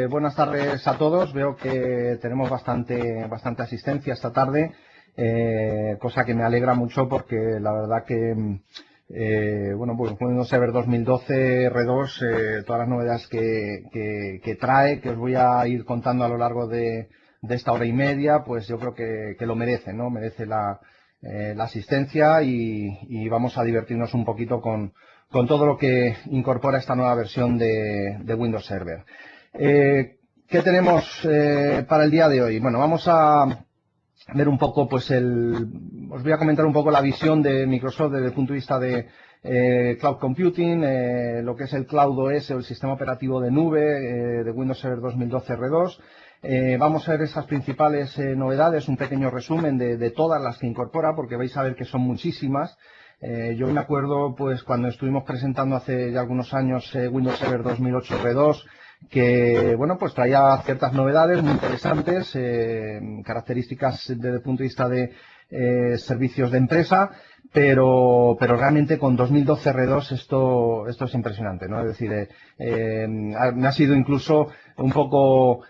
Buenas tardes a todos. Veo que tenemos bastante asistencia esta tarde, cosa que me alegra mucho porque la verdad que, bueno, pues Windows Server 2012 R2, todas las novedades que trae, que os voy a ir contando a lo largo de esta hora y media, pues yo creo que lo merece, ¿no? Merece la asistencia y vamos a divertirnos un poquito con todo lo que incorpora esta nueva versión de Windows Server. ¿Qué tenemos para el día de hoy? Bueno, vamos a ver un poco, pues os voy a comentar un poco la visión de Microsoft desde el punto de vista de Cloud Computing, lo que es el Cloud OS o el sistema operativo de nube de Windows Server 2012 R2. Vamos a ver esas principales novedades, un pequeño resumen de todas las que incorpora, porque vais a ver que son muchísimas. Yo me acuerdo, pues, cuando estuvimos presentando hace ya algunos años Windows Server 2008 R2, que, bueno, pues traía ciertas novedades muy interesantes, características desde el punto de vista de servicios de empresa, pero realmente con 2012 R2 esto es impresionante, ¿no? Es decir, me ha sido incluso un poco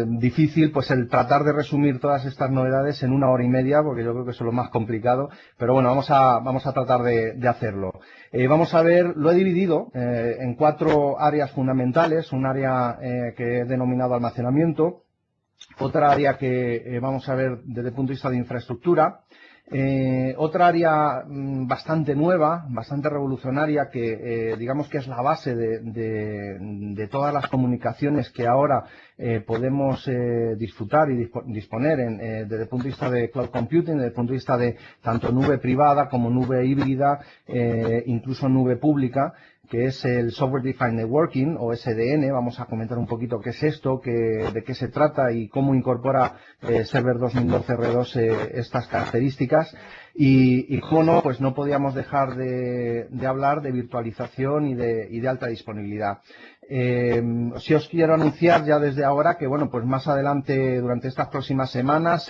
difícil pues el tratar de resumir todas estas novedades en una hora y media, porque yo creo que eso es lo más complicado, pero bueno, vamos a tratar de hacerlo. Vamos a ver, lo he dividido en 4 áreas fundamentales, un área que he denominado almacenamiento, otra área que vamos a ver desde el punto de vista de infraestructura, otra área bastante nueva, bastante revolucionaria, que digamos que es la base de todas las comunicaciones que ahora podemos disfrutar y disponer desde el punto de vista de cloud computing, desde el punto de vista de tanto nube privada como nube híbrida, incluso nube pública, que es el Software Defined Networking o SDN. Vamos a comentar un poquito qué es esto, de qué se trata y cómo incorpora Server 2012 R2 estas características. Y cómo no, pues no podíamos dejar de hablar de virtualización y de alta disponibilidad. Si os quiero anunciar ya desde ahora que, bueno, pues más adelante, durante estas próximas semanas,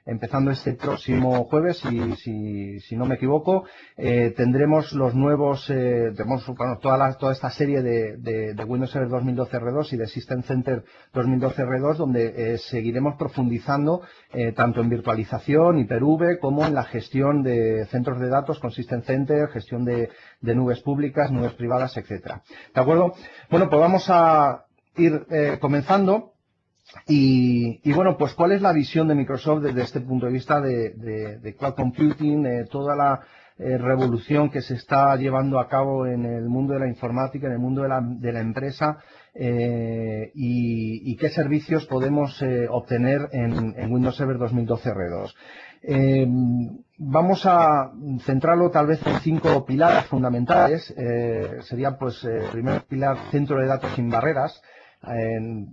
empezando este próximo jueves, si no me equivoco, tendremos los nuevos, bueno, toda esta serie de Windows Server 2012 R2 y de System Center 2012 R2, donde seguiremos profundizando tanto en virtualización, Hyper-V, como en la gestión de centros de datos con System Center, gestión de nubes públicas, nubes privadas, etcétera. ¿De acuerdo? Bueno, pues vamos a ir comenzando. Y bueno, pues ¿cuál es la visión de Microsoft desde este punto de vista de Cloud Computing, toda la revolución que se está llevando a cabo en el mundo de la informática, en el mundo de la empresa, y qué servicios podemos obtener en Windows Server 2012 R2? Vamos a centrarlo tal vez en 5 pilares fundamentales. Sería pues el primer pilar, centro de datos sin barreras.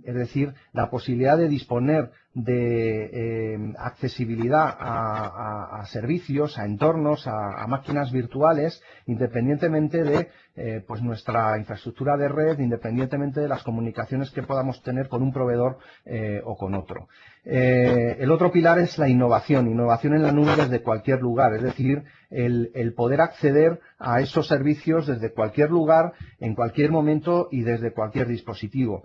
Es decir, la posibilidad de disponer de accesibilidad a servicios, a entornos, a máquinas virtuales, independientemente de pues nuestra infraestructura de red, independientemente de las comunicaciones que podamos tener con un proveedor o con otro. El otro pilar es la innovación en la nube desde cualquier lugar, es decir, el poder acceder a esos servicios desde cualquier lugar, en cualquier momento y desde cualquier dispositivo.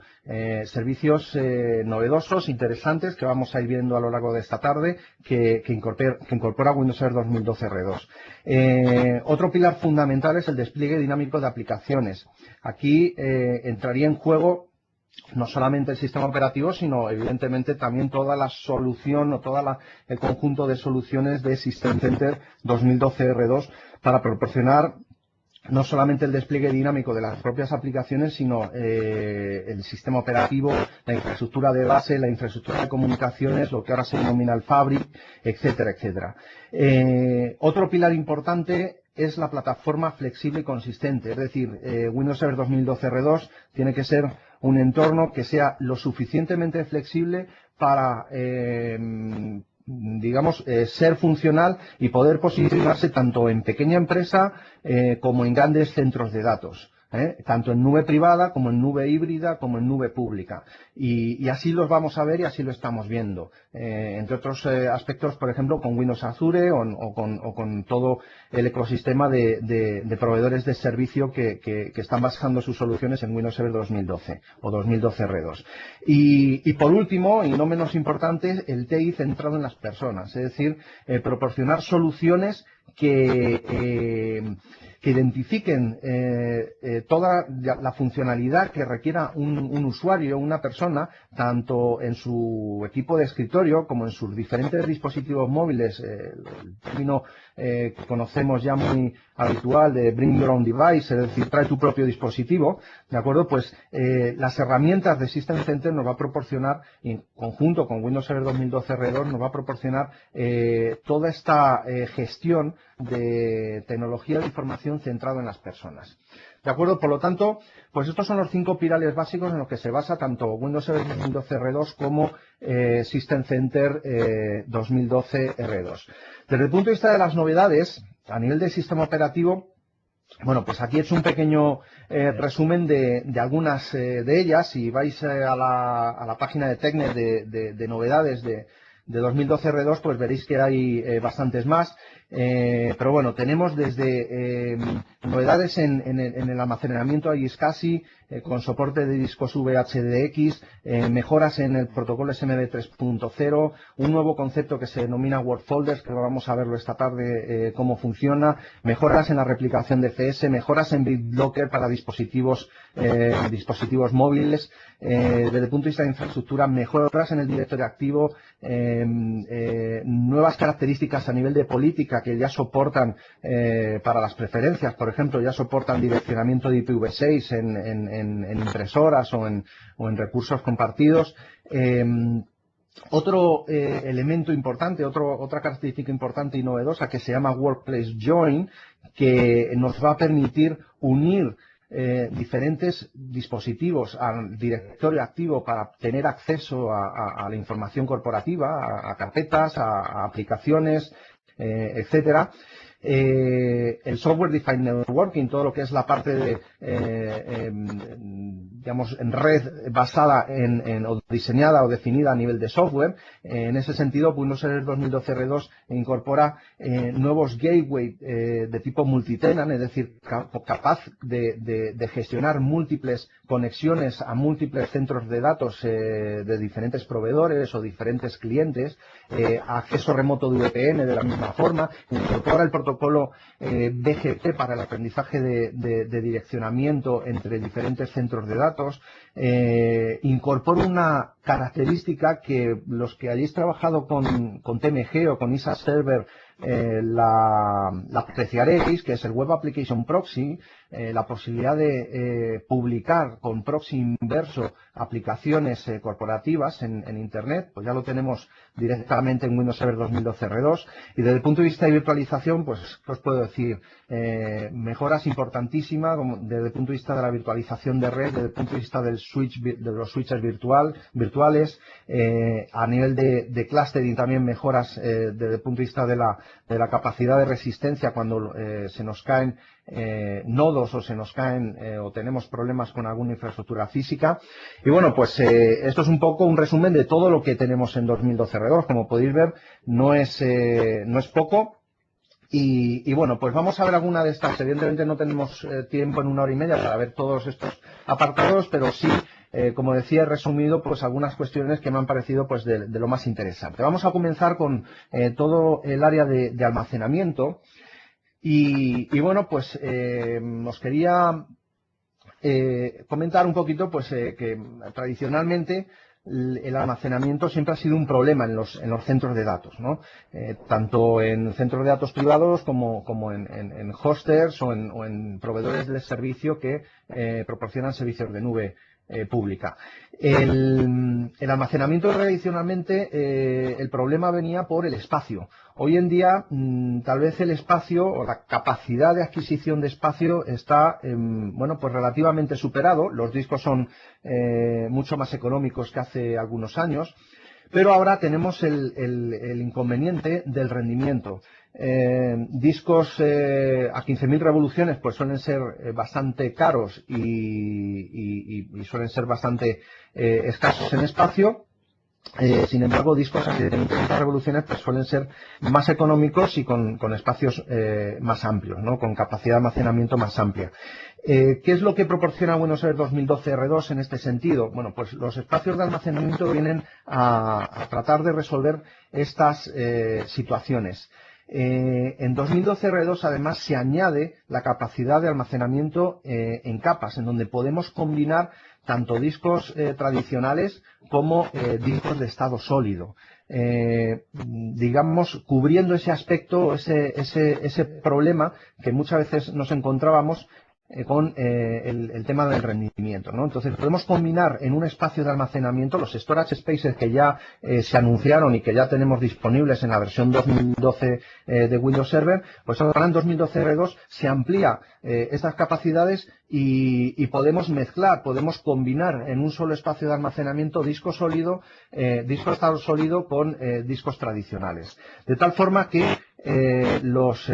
Servicios novedosos, interesantes, que vamos a ir viendo a lo largo de esta tarde, que incorpora Windows Server 2012 R2. Otro pilar fundamental es el despliegue dinámico de aplicaciones. Aquí entraría en juego no solamente el sistema operativo, sino evidentemente también toda la solución o el conjunto de soluciones de System Center 2012 R2 para proporcionar no solamente el despliegue dinámico de las propias aplicaciones, sino el sistema operativo, la infraestructura de base, la infraestructura de comunicaciones, lo que ahora se denomina el Fabric, etcétera, etcétera. Otro pilar importante es la plataforma flexible y consistente, es decir, Windows Server 2012 R2 tiene que ser un entorno que sea lo suficientemente flexible para digamos, ser funcional y poder posicionarse tanto en pequeña empresa como en grandes centros de datos. tanto en nube privada como en nube híbrida como en nube pública. Y así los vamos a ver y así lo estamos viendo. Entre otros aspectos, por ejemplo, con Windows Azure o con todo el ecosistema de proveedores de servicio que están basando sus soluciones en Windows Server 2012 o 2012 R2. Y por último, y no menos importante, el TI centrado en las personas, es decir, proporcionar soluciones que identifiquen toda la funcionalidad que requiera un usuario, una persona, tanto en su equipo de escritorio como en sus diferentes dispositivos móviles, el término que conocemos ya muy habitual de bring your own device, es decir, trae tu propio dispositivo, ¿de acuerdo? Pues las herramientas de System Center nos va a proporcionar, en conjunto con Windows Server 2012 R2, nos va a proporcionar toda esta gestión de tecnología de información centrado en las personas. ¿De acuerdo? Por lo tanto, pues estos son los 5 pilares básicos en los que se basa tanto Windows Server 2012 R2 como System Center 2012 R2. Desde el punto de vista de las novedades, a nivel de sistema operativo, bueno, pues aquí he hecho un pequeño resumen de algunas de ellas. Si vais a la página de TechNet de novedades de 2012 R2, pues veréis que hay bastantes más. Pero bueno, tenemos desde novedades en el almacenamiento iSCSI, con soporte de discos VHDX, mejoras en el protocolo SMB 3.0, un nuevo concepto que se denomina Word Folders, que vamos a verlo esta tarde cómo funciona, mejoras en la replicación de CS, mejoras en BitLocker para dispositivos móviles, desde el punto de vista de infraestructura, mejoras en el directorio activo, nuevas características a nivel de política que ya soportan para las preferencias, por ejemplo, ya soportan direccionamiento de IPv6 en impresoras o en recursos compartidos. Otro elemento importante, otra característica importante y novedosa que se llama Workplace Join, que nos va a permitir unir diferentes dispositivos al directorio activo para tener acceso a la información corporativa, a carpetas, a aplicaciones, etcétera. El Software Defined Networking, todo lo que es la parte de, digamos, en red basada o diseñada o definida a nivel de software. En ese sentido, Windows Server 2012 R2 incorpora nuevos gateway de tipo multitenant, es decir, capaz de gestionar múltiples conexiones a múltiples centros de datos de diferentes proveedores o diferentes clientes, acceso remoto de VPN de la misma forma, incorpora el protocolo BGP para el aprendizaje de direccionamiento entre diferentes centros de datos, incorpora una característica que los que hayáis trabajado con TMG o con ISA Server la apreciaréis, que es el Web Application Proxy, la posibilidad de publicar con proxy inverso aplicaciones corporativas en Internet, pues ya lo tenemos directamente en Windows Server 2012 R2. Y desde el punto de vista de virtualización, pues, ¿qué os puedo decir? Mejoras importantísimas desde el punto de vista de la virtualización de red, desde el punto de vista de los switches virtuales, a nivel de clustering también mejoras desde el punto de vista de la capacidad de resistencia cuando se nos caen nodos o se nos caen o tenemos problemas con alguna infraestructura física. Y bueno, pues esto es un poco un resumen de todo lo que tenemos en 2012 R2. Como podéis ver, no es poco. Y bueno, pues vamos a ver alguna de estas. Evidentemente no tenemos tiempo en 1 hora y media para ver todos estos apartados, pero sí, como decía, he resumido pues algunas cuestiones que me han parecido pues de lo más interesante. Vamos a comenzar con todo el área de almacenamiento. Y bueno, pues os quería comentar un poquito pues que tradicionalmente el almacenamiento siempre ha sido un problema en los centros de datos, ¿no? Tanto en centros de datos privados como en hosters o en proveedores de servicio que proporcionan servicios de nube pública. El almacenamiento tradicionalmente el problema venía por el espacio. Hoy en día tal vez el espacio o la capacidad de adquisición de espacio está bueno, pues relativamente superado. Los discos son mucho más económicos que hace algunos años. Pero ahora tenemos el inconveniente del rendimiento. Discos a 15.000 revoluciones pues suelen ser bastante caros y suelen ser bastante escasos en espacio. Sin embargo, discos a 7.500 revoluciones pues suelen ser más económicos y con espacios más amplios, ¿no? Con capacidad de almacenamiento más amplia. ¿Qué es lo que proporciona Windows Server 2012 R2 en este sentido? Bueno, pues los espacios de almacenamiento vienen a tratar de resolver estas situaciones. En 2012 R2 además se añade la capacidad de almacenamiento en capas, en donde podemos combinar tanto discos tradicionales como discos de estado sólido. Digamos, cubriendo ese aspecto, ese problema que muchas veces nos encontrábamos con el tema del rendimiento, ¿no? Entonces podemos combinar en un espacio de almacenamiento los storage spaces que ya se anunciaron y que ya tenemos disponibles en la versión 2012 de Windows Server. Pues ahora en 2012 R2 se amplía estas capacidades y podemos mezclar, podemos combinar en un solo espacio de almacenamiento disco sólido, disco de estado sólido con discos tradicionales. De tal forma que los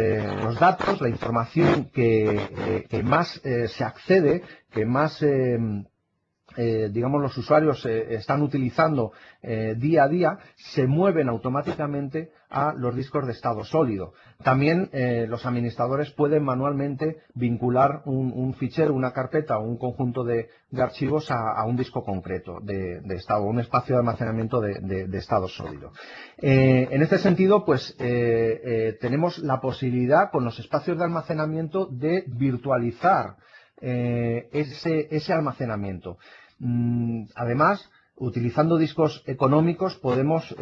datos, la información que más se accede, que más digamos los usuarios están utilizando día a día, se mueven automáticamente a los discos de estado sólido. También los administradores pueden manualmente vincular un fichero, una carpeta o un conjunto de archivos a un disco concreto de estado, un espacio de almacenamiento de estado sólido. En este sentido, pues tenemos la posibilidad con los espacios de almacenamiento de virtualizar ese almacenamiento. Además, utilizando discos económicos podemos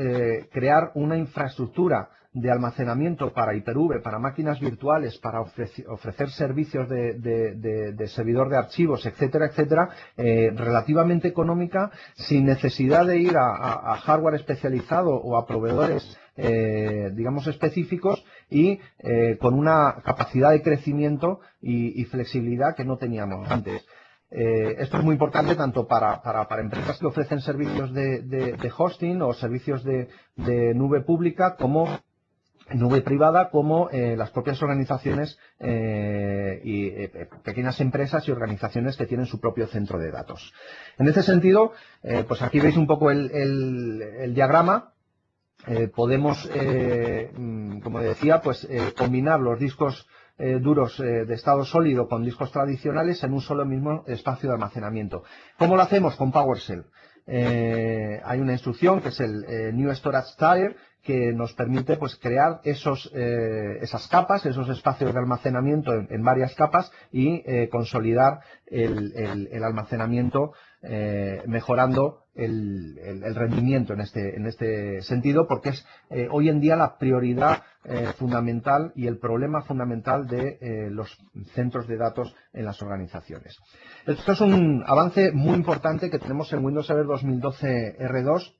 crear una infraestructura de almacenamiento para Hyper-V, para máquinas virtuales, para ofrecer servicios de servidor de archivos, etcétera, etcétera, relativamente económica, sin necesidad de ir a hardware especializado o a proveedores digamos específicos y con una capacidad de crecimiento y flexibilidad que no teníamos antes. Esto es muy importante tanto para empresas que ofrecen servicios de hosting o servicios de nube pública como nube privada, como las propias organizaciones y pequeñas empresas y organizaciones que tienen su propio centro de datos. En este sentido, pues aquí veis un poco el diagrama. Podemos, como decía, pues combinar los discos duros de estado sólido con discos tradicionales en un solo mismo espacio de almacenamiento. ¿Cómo lo hacemos? Con PowerShell. Hay una instrucción que es el New Storage Tier, que nos permite pues crear esas capas, esos espacios de almacenamiento en varias capas y consolidar el almacenamiento, mejorando el rendimiento en este sentido, porque es hoy en día la prioridad fundamental y el problema fundamental de los centros de datos en las organizaciones. Esto es un avance muy importante que tenemos en Windows Server 2012 R2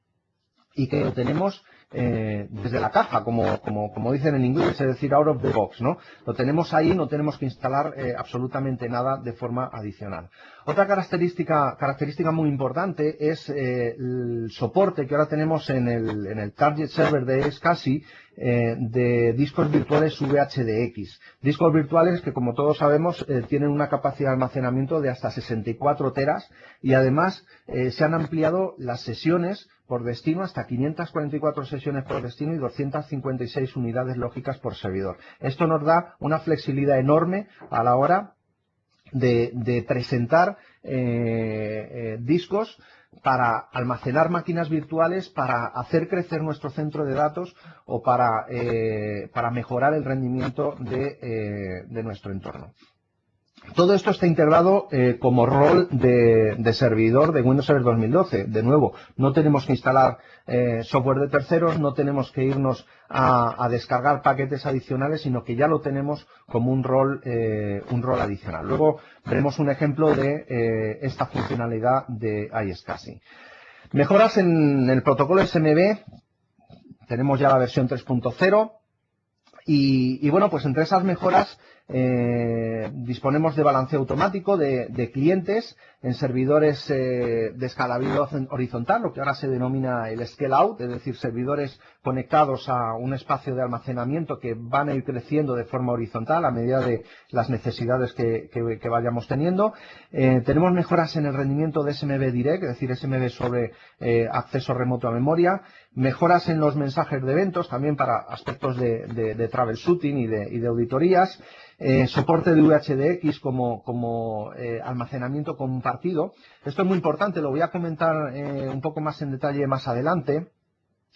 y que lo tenemos desde la caja, como dicen en inglés, es decir, out of the box, ¿no? Lo tenemos ahí, no tenemos que instalar absolutamente nada de forma adicional. Otra característica muy importante es el soporte que ahora tenemos en el target server de SCSI de discos virtuales VHDX. Discos virtuales que, como todos sabemos, tienen una capacidad de almacenamiento de hasta 64 teras y además se han ampliado las sesiones por destino hasta 544 sesiones por destino y 256 unidades lógicas por servidor. Esto nos da una flexibilidad enorme a la hora de presentar discos para almacenar máquinas virtuales, para hacer crecer nuestro centro de datos o para mejorar el rendimiento de nuestro entorno. Todo esto está integrado como rol de servidor de Windows Server 2012. De nuevo, no tenemos que instalar software de terceros, no tenemos que irnos a descargar paquetes adicionales, sino que ya lo tenemos como un rol adicional. Luego veremos un ejemplo de esta funcionalidad de iSCSI. Mejoras en el protocolo SMB. Tenemos ya la versión 3.0 y bueno, pues entre esas mejoras disponemos de balanceo automático de clientes en servidores de escalabilidad horizontal, lo que ahora se denomina el scale out, es decir, servidores conectados a un espacio de almacenamiento que van a ir creciendo de forma horizontal a medida de las necesidades que vayamos teniendo. Tenemos mejoras en el rendimiento de SMB Direct, es decir, SMB sobre acceso remoto a memoria, mejoras en los mensajes de eventos también para aspectos de troubleshooting y de auditorías, soporte de VHDX como almacenamiento compartido. Esto es muy importante, lo voy a comentar un poco más en detalle más adelante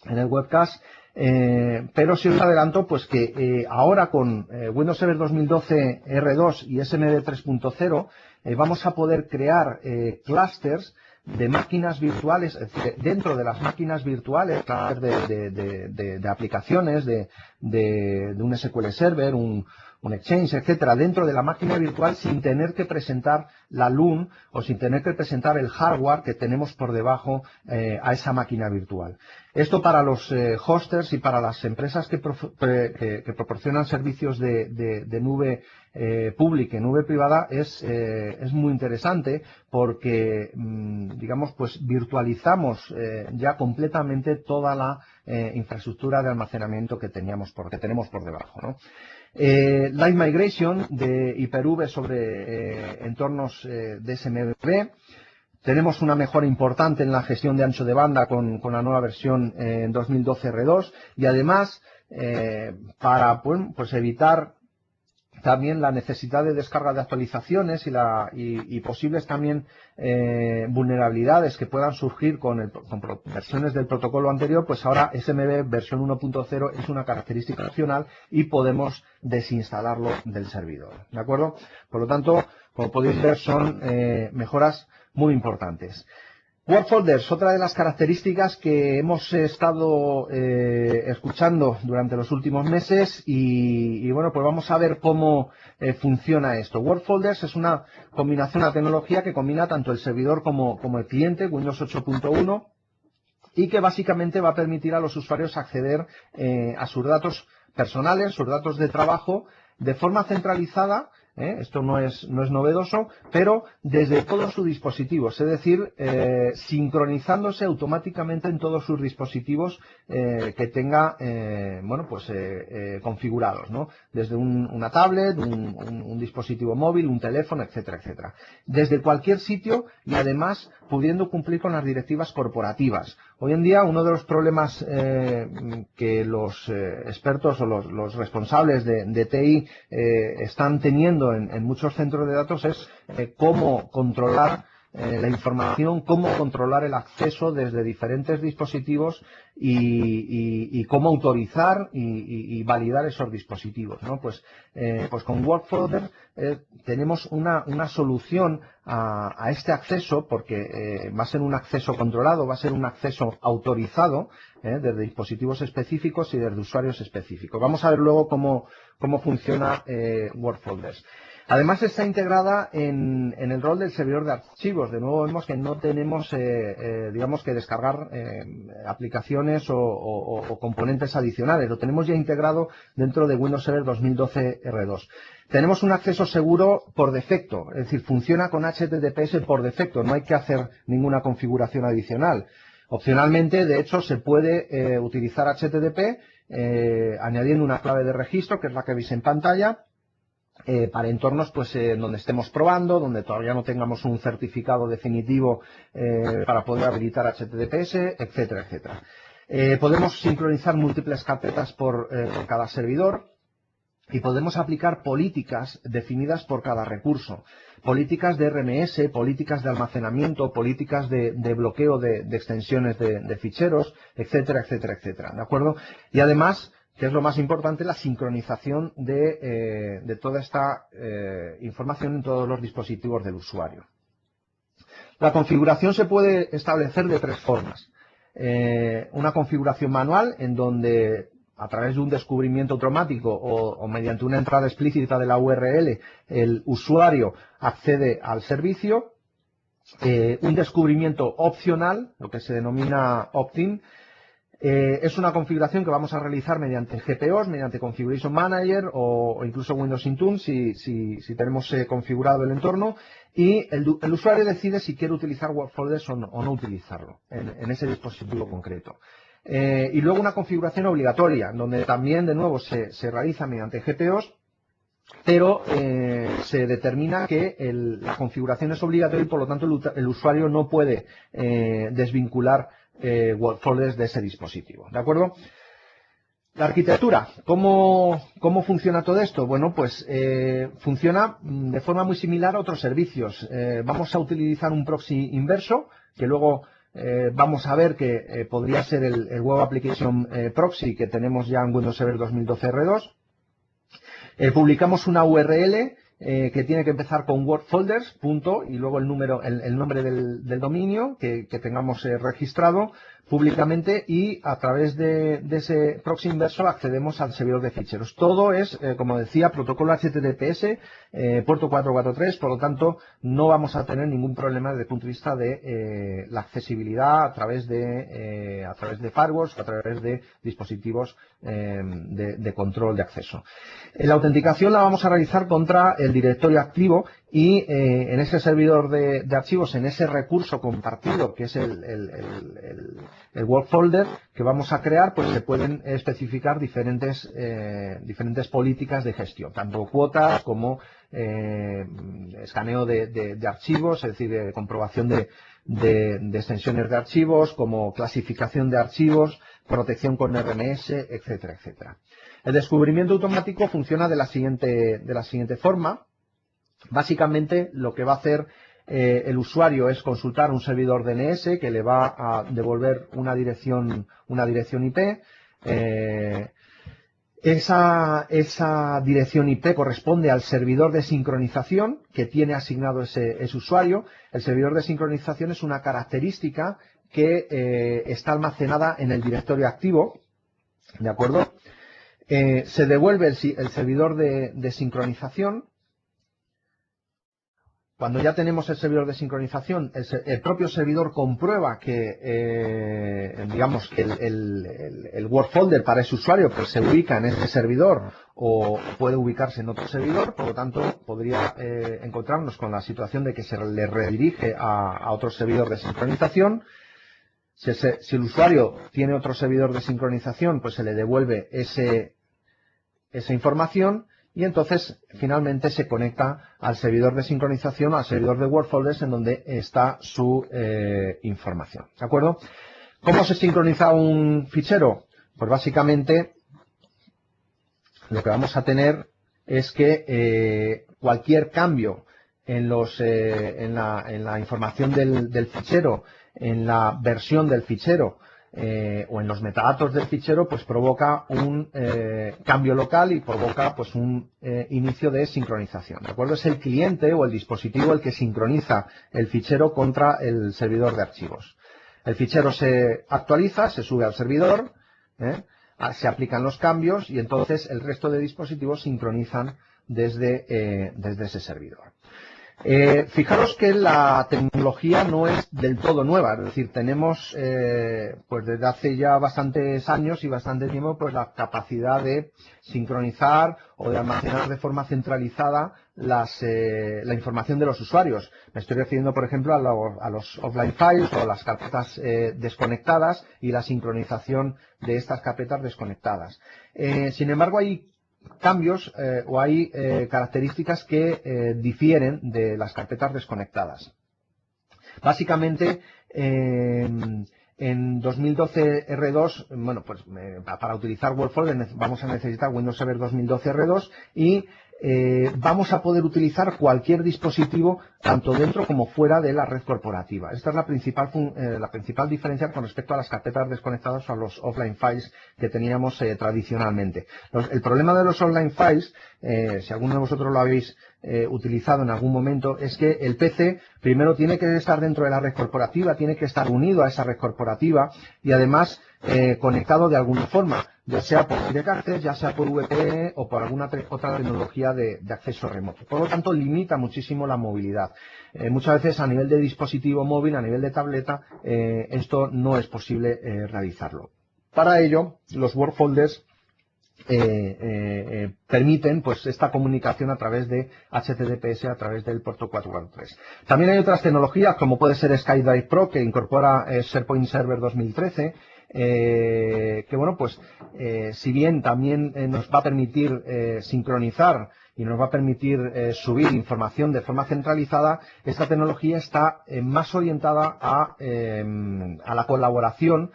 en el webcast, pero sí os adelanto pues que ahora con Windows Server 2012 R2 y SMB 3.0 vamos a poder crear clústeres de máquinas virtuales, es decir, dentro de las máquinas virtuales, de aplicaciones, de un SQL Server, un Exchange, etcétera, dentro de la máquina virtual sin tener que presentar la LUN o sin tener que presentar el hardware que tenemos por debajo a esa máquina virtual. Esto para los hosters y para las empresas que proporcionan servicios de nube pública y nube privada es muy interesante porque, digamos, pues virtualizamos ya completamente toda la infraestructura de almacenamiento que tenemos por debajo, ¿no? Live Migration de Hyper-V sobre entornos de SMB. Tenemos una mejora importante en la gestión de ancho de banda con la nueva versión en 2012 R2 y además para pues evitar también la necesidad de descarga de actualizaciones y posibles también vulnerabilidades que puedan surgir con versiones del protocolo anterior, pues ahora SMB versión 1.0 es una característica opcional y podemos desinstalarlo del servidor, ¿de acuerdo? Por lo tanto, como podéis ver, son mejoras muy importantes. WorkFolders, otra de las características que hemos estado escuchando durante los últimos meses y bueno, pues vamos a ver cómo funciona esto. WorkFolders es una combinación, una tecnología que combina tanto el servidor como el cliente, Windows 8.1, y que básicamente va a permitir a los usuarios acceder a sus datos personales, sus datos de trabajo, de forma centralizada. Esto no es novedoso, pero desde todos sus dispositivos, es decir, sincronizándose automáticamente en todos sus dispositivos que tenga, bueno, pues configurados, ¿no? Desde una tablet, un dispositivo móvil, un teléfono, etcétera, etcétera. Desde cualquier sitio y además pudiendo cumplir con las directivas corporativas. Hoy en día uno de los problemas que los expertos o los responsables de TI están teniendo en muchos centros de datos es cómo controlar la información, cómo controlar el acceso desde diferentes dispositivos y cómo autorizar y validar esos dispositivos, ¿no? Pues con WorkFolder tenemos una solución a este acceso, porque va a ser un acceso controlado, va a ser un acceso autorizado desde dispositivos específicos y desde usuarios específicos. Vamos a ver luego cómo funciona WorkFolders. Además está integrada en el rol del servidor de archivos. De nuevo vemos que no tenemos, digamos, que descargar aplicaciones o componentes adicionales. Lo tenemos ya integrado dentro de Windows Server 2012 R2. Tenemos un acceso seguro por defecto, es decir, funciona con HTTPS por defecto. No hay que hacer ninguna configuración adicional. Opcionalmente, de hecho, se puede utilizar HTTP añadiendo una clave de registro, que es la que veis en pantalla, para entornos pues donde estemos probando, donde todavía no tengamos un certificado definitivo para poder habilitar HTTPS, etcétera, etcétera. Podemos sincronizar múltiples carpetas por cada servidor y podemos aplicar políticas definidas por cada recurso. Políticas de RMS, políticas de almacenamiento, políticas de bloqueo de extensiones de ficheros, etcétera, etcétera, etcétera. ¿De acuerdo? Y además, que es lo más importante, la sincronización de toda esta información en todos los dispositivos del usuario. La configuración se puede establecer de tres formas. Una configuración manual, en donde a través de un descubrimiento automático o mediante una entrada explícita de la URL, el usuario accede al servicio. Un descubrimiento opcional, lo que se denomina opt-in, Es una configuración que vamos a realizar mediante GPOs, mediante Configuration Manager o incluso Windows Intune si tenemos configurado el entorno, y el usuario decide si quiere utilizar Work Folders o no utilizarlo en ese dispositivo concreto. Y luego una configuración obligatoria, donde también de nuevo se realiza mediante GPOs, pero se determina que la configuración es obligatoria y por lo tanto el usuario no puede desvincular Work Folders de ese dispositivo. ¿De acuerdo? La arquitectura, ¿cómo funciona todo esto? Bueno, pues funciona de forma muy similar a otros servicios. Vamos a utilizar un proxy inverso, que luego vamos a ver que podría ser el Web Application Proxy que tenemos ya en Windows Server 2012 R2. Publicamos una URL que tiene que empezar con workfolders, punto, y luego el nombre del dominio que tengamos registrado públicamente, y a través de ese proxy inverso accedemos al servidor de ficheros. Todo es, como decía, protocolo HTTPS, puerto 443, por lo tanto no vamos a tener ningún problema desde el punto de vista de la accesibilidad a través de firewalls, a través de dispositivos de control de acceso. La autenticación la vamos a realizar contra el directorio activo y en ese servidor de archivos, en ese recurso compartido que es el work folder que vamos a crear, pues se pueden especificar diferentes políticas de gestión, tanto cuotas como escaneo de archivos, es decir, comprobación de extensiones de archivos, como clasificación de archivos, protección con RMS, etcétera, etcétera. El descubrimiento automático funciona de la siguiente forma. Básicamente lo que va a hacer el usuario es consultar un servidor DNS que le va a devolver una dirección IP. Esa dirección IP corresponde al servidor de sincronización que tiene asignado ese usuario. El servidor de sincronización es una característica que está almacenada en el directorio activo, ¿de acuerdo? Se devuelve el servidor de sincronización. Cuando ya tenemos el servidor de sincronización, el propio servidor comprueba que, digamos, que el Word Folder para ese usuario pues se ubica en ese servidor o puede ubicarse en otro servidor. Por lo tanto, podría encontrarnos con la situación de que se le redirige a otro servidor de sincronización. Si el usuario tiene otro servidor de sincronización, pues se le devuelve esa información. Y entonces, finalmente, se conecta al servidor de sincronización, al servidor de Word Folders, en donde está su información. ¿De acuerdo? ¿Cómo se sincroniza un fichero? Pues básicamente, lo que vamos a tener es que cualquier cambio en la información del fichero, en la versión del fichero, o en los metadatos del fichero, pues provoca un cambio local y provoca pues un inicio de sincronización. ¿De acuerdo? Es el cliente o el dispositivo el que sincroniza el fichero contra el servidor de archivos. El fichero se actualiza, se sube al servidor, se aplican los cambios y entonces el resto de dispositivos sincronizan desde ese servidor. Fijaros que la tecnología no es del todo nueva, es decir, tenemos pues desde hace ya bastantes años y bastante tiempo pues la capacidad de sincronizar o de almacenar de forma centralizada la información de los usuarios. Me estoy refiriendo, por ejemplo, a los offline files o las carpetas desconectadas y la sincronización de estas carpetas desconectadas. Sin embargo, hay cambios o hay características que difieren de las carpetas desconectadas. Básicamente, en 2012 R2, bueno, pues para utilizar Word Folder vamos a necesitar Windows Server 2012 R2 y vamos a poder utilizar cualquier dispositivo tanto dentro como fuera de la red corporativa. Esta es la principal diferencia con respecto a las carpetas desconectadas o a los offline files que teníamos tradicionalmente. El problema de los offline files, si alguno de vosotros lo habéis utilizado en algún momento, es que el PC primero tiene que estar dentro de la red corporativa, tiene que estar unido a esa red corporativa y además conectado de alguna forma, ya sea por Direct Access, ya sea por VPN o por alguna otra tecnología de acceso remoto. Por lo tanto, limita muchísimo la movilidad. Muchas veces a nivel de dispositivo móvil, a nivel de tableta, esto no es posible realizarlo. Para ello, los Word Folders permiten pues esta comunicación a través de HTTPS, a través del puerto 443. También hay otras tecnologías como puede ser SkyDrive Pro, que incorpora SharePoint Server 2013, que bueno, pues si bien también nos va a permitir sincronizar y nos va a permitir subir información de forma centralizada, esta tecnología está más orientada a la colaboración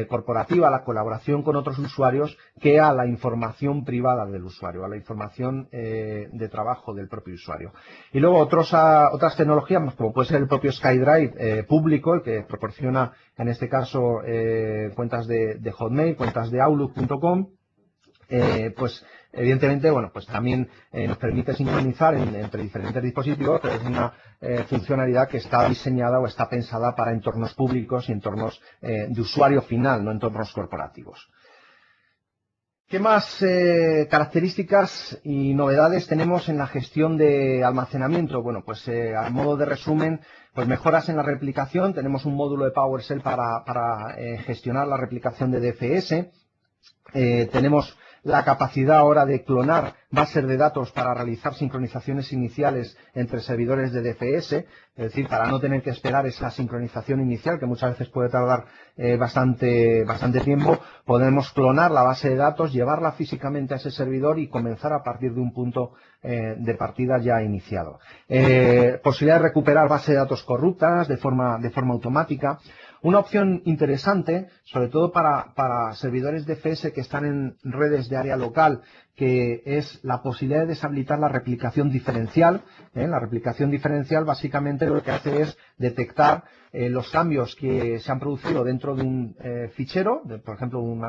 corporativa, a la colaboración con otros usuarios, que a la información privada del usuario, a la información de trabajo del propio usuario. Y luego otras tecnologías, como puede ser el propio SkyDrive público, el que proporciona en este caso cuentas de Hotmail, cuentas de Outlook.com, pues evidentemente, bueno, pues también nos permite sincronizar entre diferentes dispositivos, pero es una funcionalidad que está diseñada o está pensada para entornos públicos y entornos de usuario final, no entornos corporativos. ¿Qué más características y novedades tenemos en la gestión de almacenamiento? Bueno, pues a modo de resumen, pues mejoras en la replicación. Tenemos un módulo de PowerShell para gestionar la replicación de DFS. Tenemos la capacidad ahora de clonar bases de datos para realizar sincronizaciones iniciales entre servidores de DFS, es decir, para no tener que esperar esa sincronización inicial, que muchas veces puede tardar bastante tiempo. Podemos clonar la base de datos, llevarla físicamente a ese servidor y comenzar a partir de un punto de partida ya iniciado. Posibilidad de recuperar base de datos corruptas de forma automática. Una opción interesante, sobre todo para servidores DFS que están en redes de área local, que es la posibilidad de deshabilitar la replicación diferencial. La replicación diferencial básicamente lo que hace es detectar los cambios que se han producido dentro de un fichero, por ejemplo un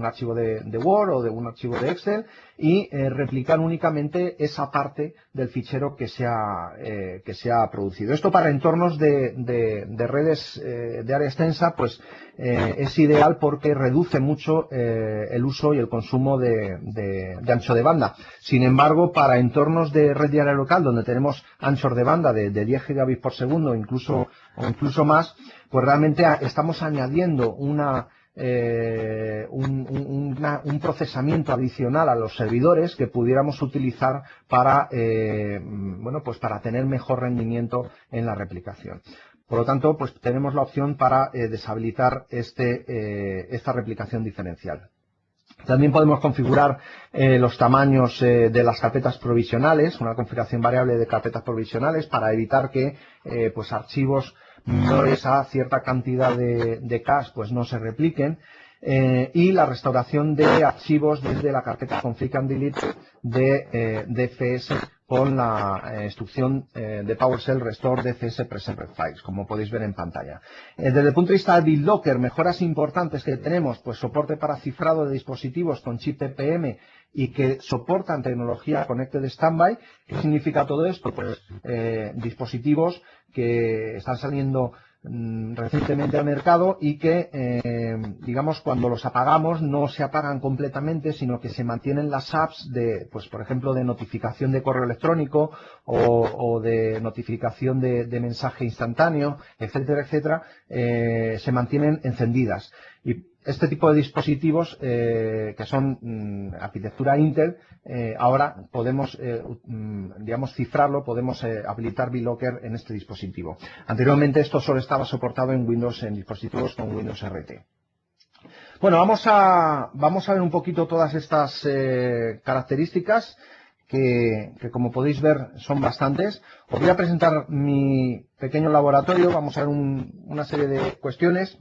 archivo de Word o de un archivo de Excel, y replicar únicamente esa parte del fichero que se ha producido. Esto para entornos de redes de área extensa, pues es ideal porque reduce mucho el uso y el consumo de ancho de banda. Sin embargo, para entornos de red de área local, donde tenemos anchos de banda de 10 gigabits por segundo o incluso más, pues realmente estamos añadiendo un procesamiento adicional a los servidores que pudiéramos utilizar para para tener mejor rendimiento en la replicación. Por lo tanto, pues tenemos la opción para deshabilitar esta replicación diferencial. También podemos configurar los tamaños de las carpetas provisionales, una configuración variable de carpetas provisionales para evitar que pues archivos menores a cierta cantidad de cache pues no se repliquen. Y la restauración de archivos desde la carpeta config and delete de DFS con la instrucción de PowerShell restore DFS preserved files, como podéis ver en pantalla. Desde el punto de vista de BitLocker, mejoras importantes que tenemos, pues soporte para cifrado de dispositivos con chip TPM y que soportan tecnología Connected Standby. ¿Qué significa todo esto? Pues dispositivos que están saliendo recientemente al mercado y que, digamos, cuando los apagamos no se apagan completamente, sino que se mantienen las apps de, pues por ejemplo, de notificación de correo electrónico o de notificación de mensaje instantáneo, etcétera, etcétera, se mantienen encendidas. Y este tipo de dispositivos que son arquitectura Intel, ahora podemos, digamos, cifrarlo, podemos habilitar BitLocker en este dispositivo. Anteriormente esto solo estaba soportado en Windows, en dispositivos con Windows RT. Bueno, vamos a ver un poquito todas estas características que como podéis ver son bastantes. Os voy a presentar mi pequeño laboratorio, vamos a ver una serie de cuestiones.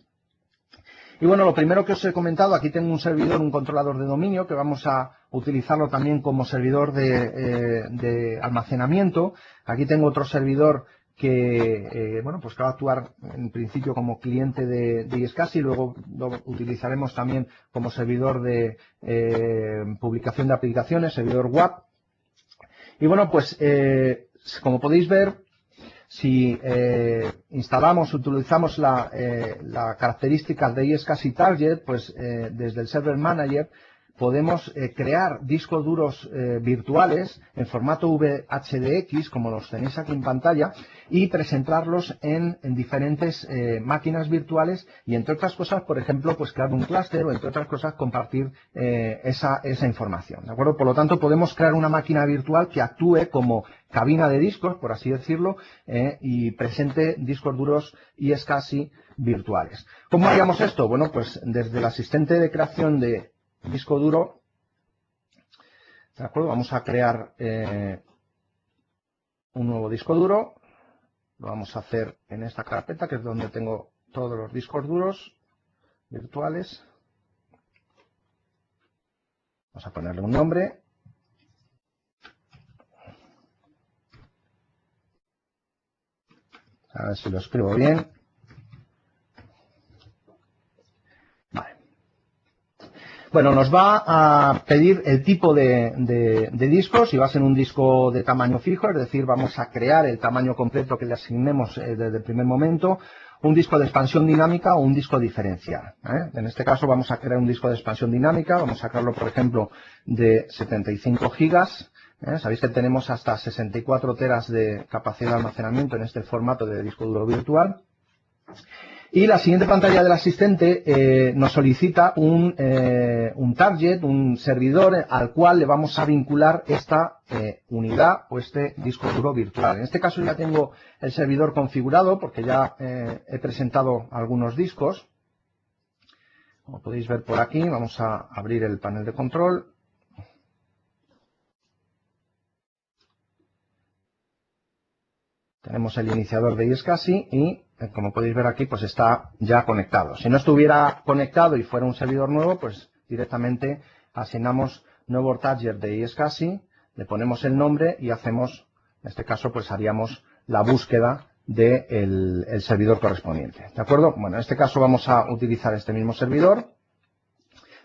Y bueno, lo primero que os he comentado, aquí tengo un servidor, un controlador de dominio, que vamos a utilizarlo también como servidor de almacenamiento. Aquí tengo otro servidor que, pues que va a actuar en principio como cliente de iSCSI, luego lo utilizaremos también como servidor de publicación de aplicaciones, servidor web. Y bueno, pues como podéis ver, si instalamos, utilizamos la característica de iSCSI Target, pues desde el Server Manager podemos crear discos duros virtuales en formato VHDX, como los tenéis aquí en pantalla, y presentarlos en diferentes máquinas virtuales y, entre otras cosas, por ejemplo, pues crear un clúster o, entre otras cosas, compartir esa información. ¿De acuerdo? Por lo tanto, podemos crear una máquina virtual que actúe como cabina de discos, por así decirlo, y presente discos duros iSCSI virtuales. ¿Cómo haríamos esto? Bueno, pues desde el asistente de creación de disco duro, ¿de acuerdo? Vamos a crear un nuevo disco duro. Lo vamos a hacer en esta carpeta, que es donde tengo todos los discos duros virtuales. Vamos a ponerle un nombre. A ver si lo escribo bien. Bueno, nos va a pedir el tipo de discos y va a ser un disco de tamaño fijo, es decir, vamos a crear el tamaño completo que le asignemos desde el primer momento, un disco de expansión dinámica o un disco diferencial. En este caso vamos a crear un disco de expansión dinámica, vamos a crearlo, por ejemplo, de 75 gigas. Sabéis que tenemos hasta 64 teras de capacidad de almacenamiento en este formato de disco duro virtual. Y la siguiente pantalla del asistente nos solicita un target, un servidor al cual le vamos a vincular esta unidad o este disco duro virtual. En este caso ya tengo el servidor configurado porque ya he presentado algunos discos. Como podéis ver por aquí, vamos a abrir el panel de control. Tenemos el iniciador de iSCSI y, como podéis ver aquí, pues está ya conectado. Si no estuviera conectado y fuera un servidor nuevo, pues directamente asignamos nuevo target de iSCSI, le ponemos el nombre y hacemos, en este caso, pues haríamos la búsqueda del servidor correspondiente. ¿De acuerdo? Bueno, en este caso vamos a utilizar este mismo servidor.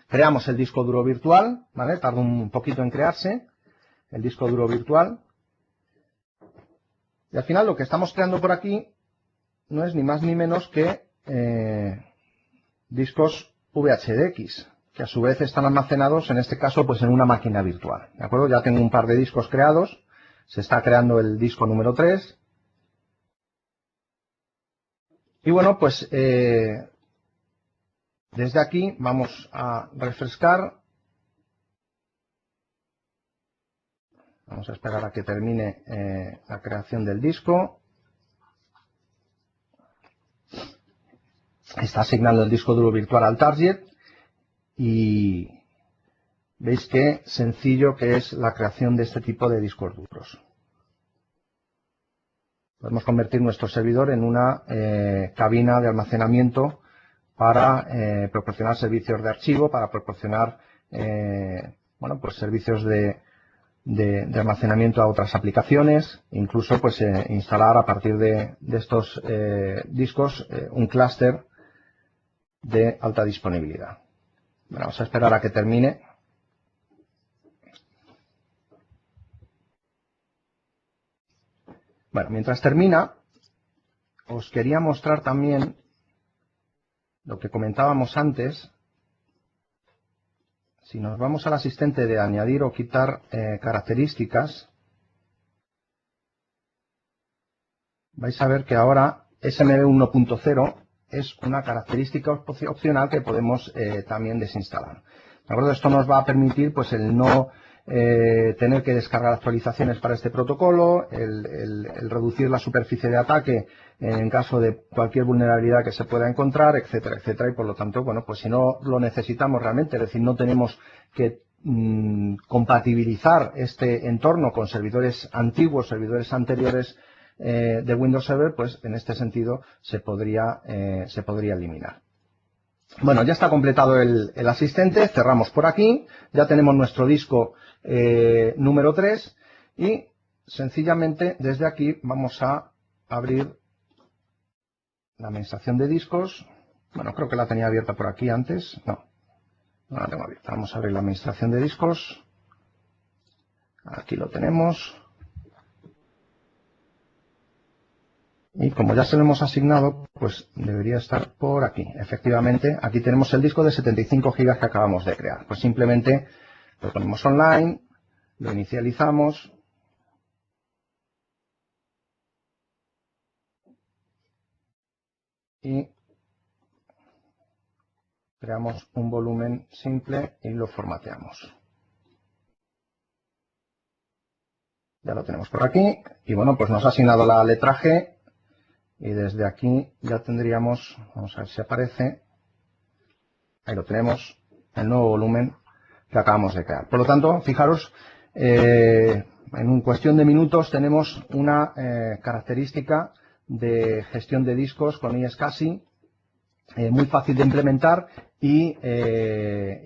Creamos el disco duro virtual, ¿vale? Tarda un poquito en crearse el disco duro virtual. Y al final lo que estamos creando por aquí no es ni más ni menos que discos VHDX, que a su vez están almacenados, en este caso, pues en una máquina virtual. ¿De acuerdo? Ya tengo un par de discos creados. Se está creando el disco número 3. Y bueno, pues desde aquí vamos a refrescar. Vamos a esperar a que termine la creación del disco. Está asignando el disco duro virtual al target y veis qué sencillo que es la creación de este tipo de discos duros. Podemos convertir nuestro servidor en una cabina de almacenamiento para proporcionar servicios de archivo, para proporcionar bueno, pues servicios de almacenamiento a otras aplicaciones, incluso pues instalar a partir de estos discos un clúster de alta disponibilidad. Bueno, vamos a esperar a que termine. Bueno, mientras termina, os quería mostrar también lo que comentábamos antes. Si nos vamos al asistente de añadir o quitar características, vais a ver que ahora SMB 1.0 es una característica opcional que podemos también desinstalar. ¿De acuerdo? Esto nos va a permitir pues el no tener que descargar actualizaciones para este protocolo, el reducir la superficie de ataque en caso de cualquier vulnerabilidad que se pueda encontrar, etcétera, etcétera. Y por lo tanto, bueno, pues si no lo necesitamos realmente, es decir, no tenemos que compatibilizar este entorno con servidores antiguos, servidores anteriores de Windows Server, pues en este sentido se podría eliminar. Bueno, ya está completado el asistente, cerramos por aquí, ya tenemos nuestro disco número 3 y sencillamente desde aquí vamos a abrir la administración de discos. Bueno, creo que la tenía abierta por aquí antes, no la tengo abierta. Vamos a abrir la administración de discos, aquí lo tenemos. Y como ya se lo hemos asignado, pues debería estar por aquí. Efectivamente, aquí tenemos el disco de 75 GB que acabamos de crear. Pues simplemente lo ponemos online, lo inicializamos. Y creamos un volumen simple y lo formateamos. Ya lo tenemos por aquí. Y bueno, pues nos ha asignado la letra G. Y desde aquí ya tendríamos, vamos a ver si aparece, ahí lo tenemos, el nuevo volumen que acabamos de crear. Por lo tanto, fijaros, en cuestión de minutos tenemos una característica de gestión de discos con iSCSI muy fácil de implementar y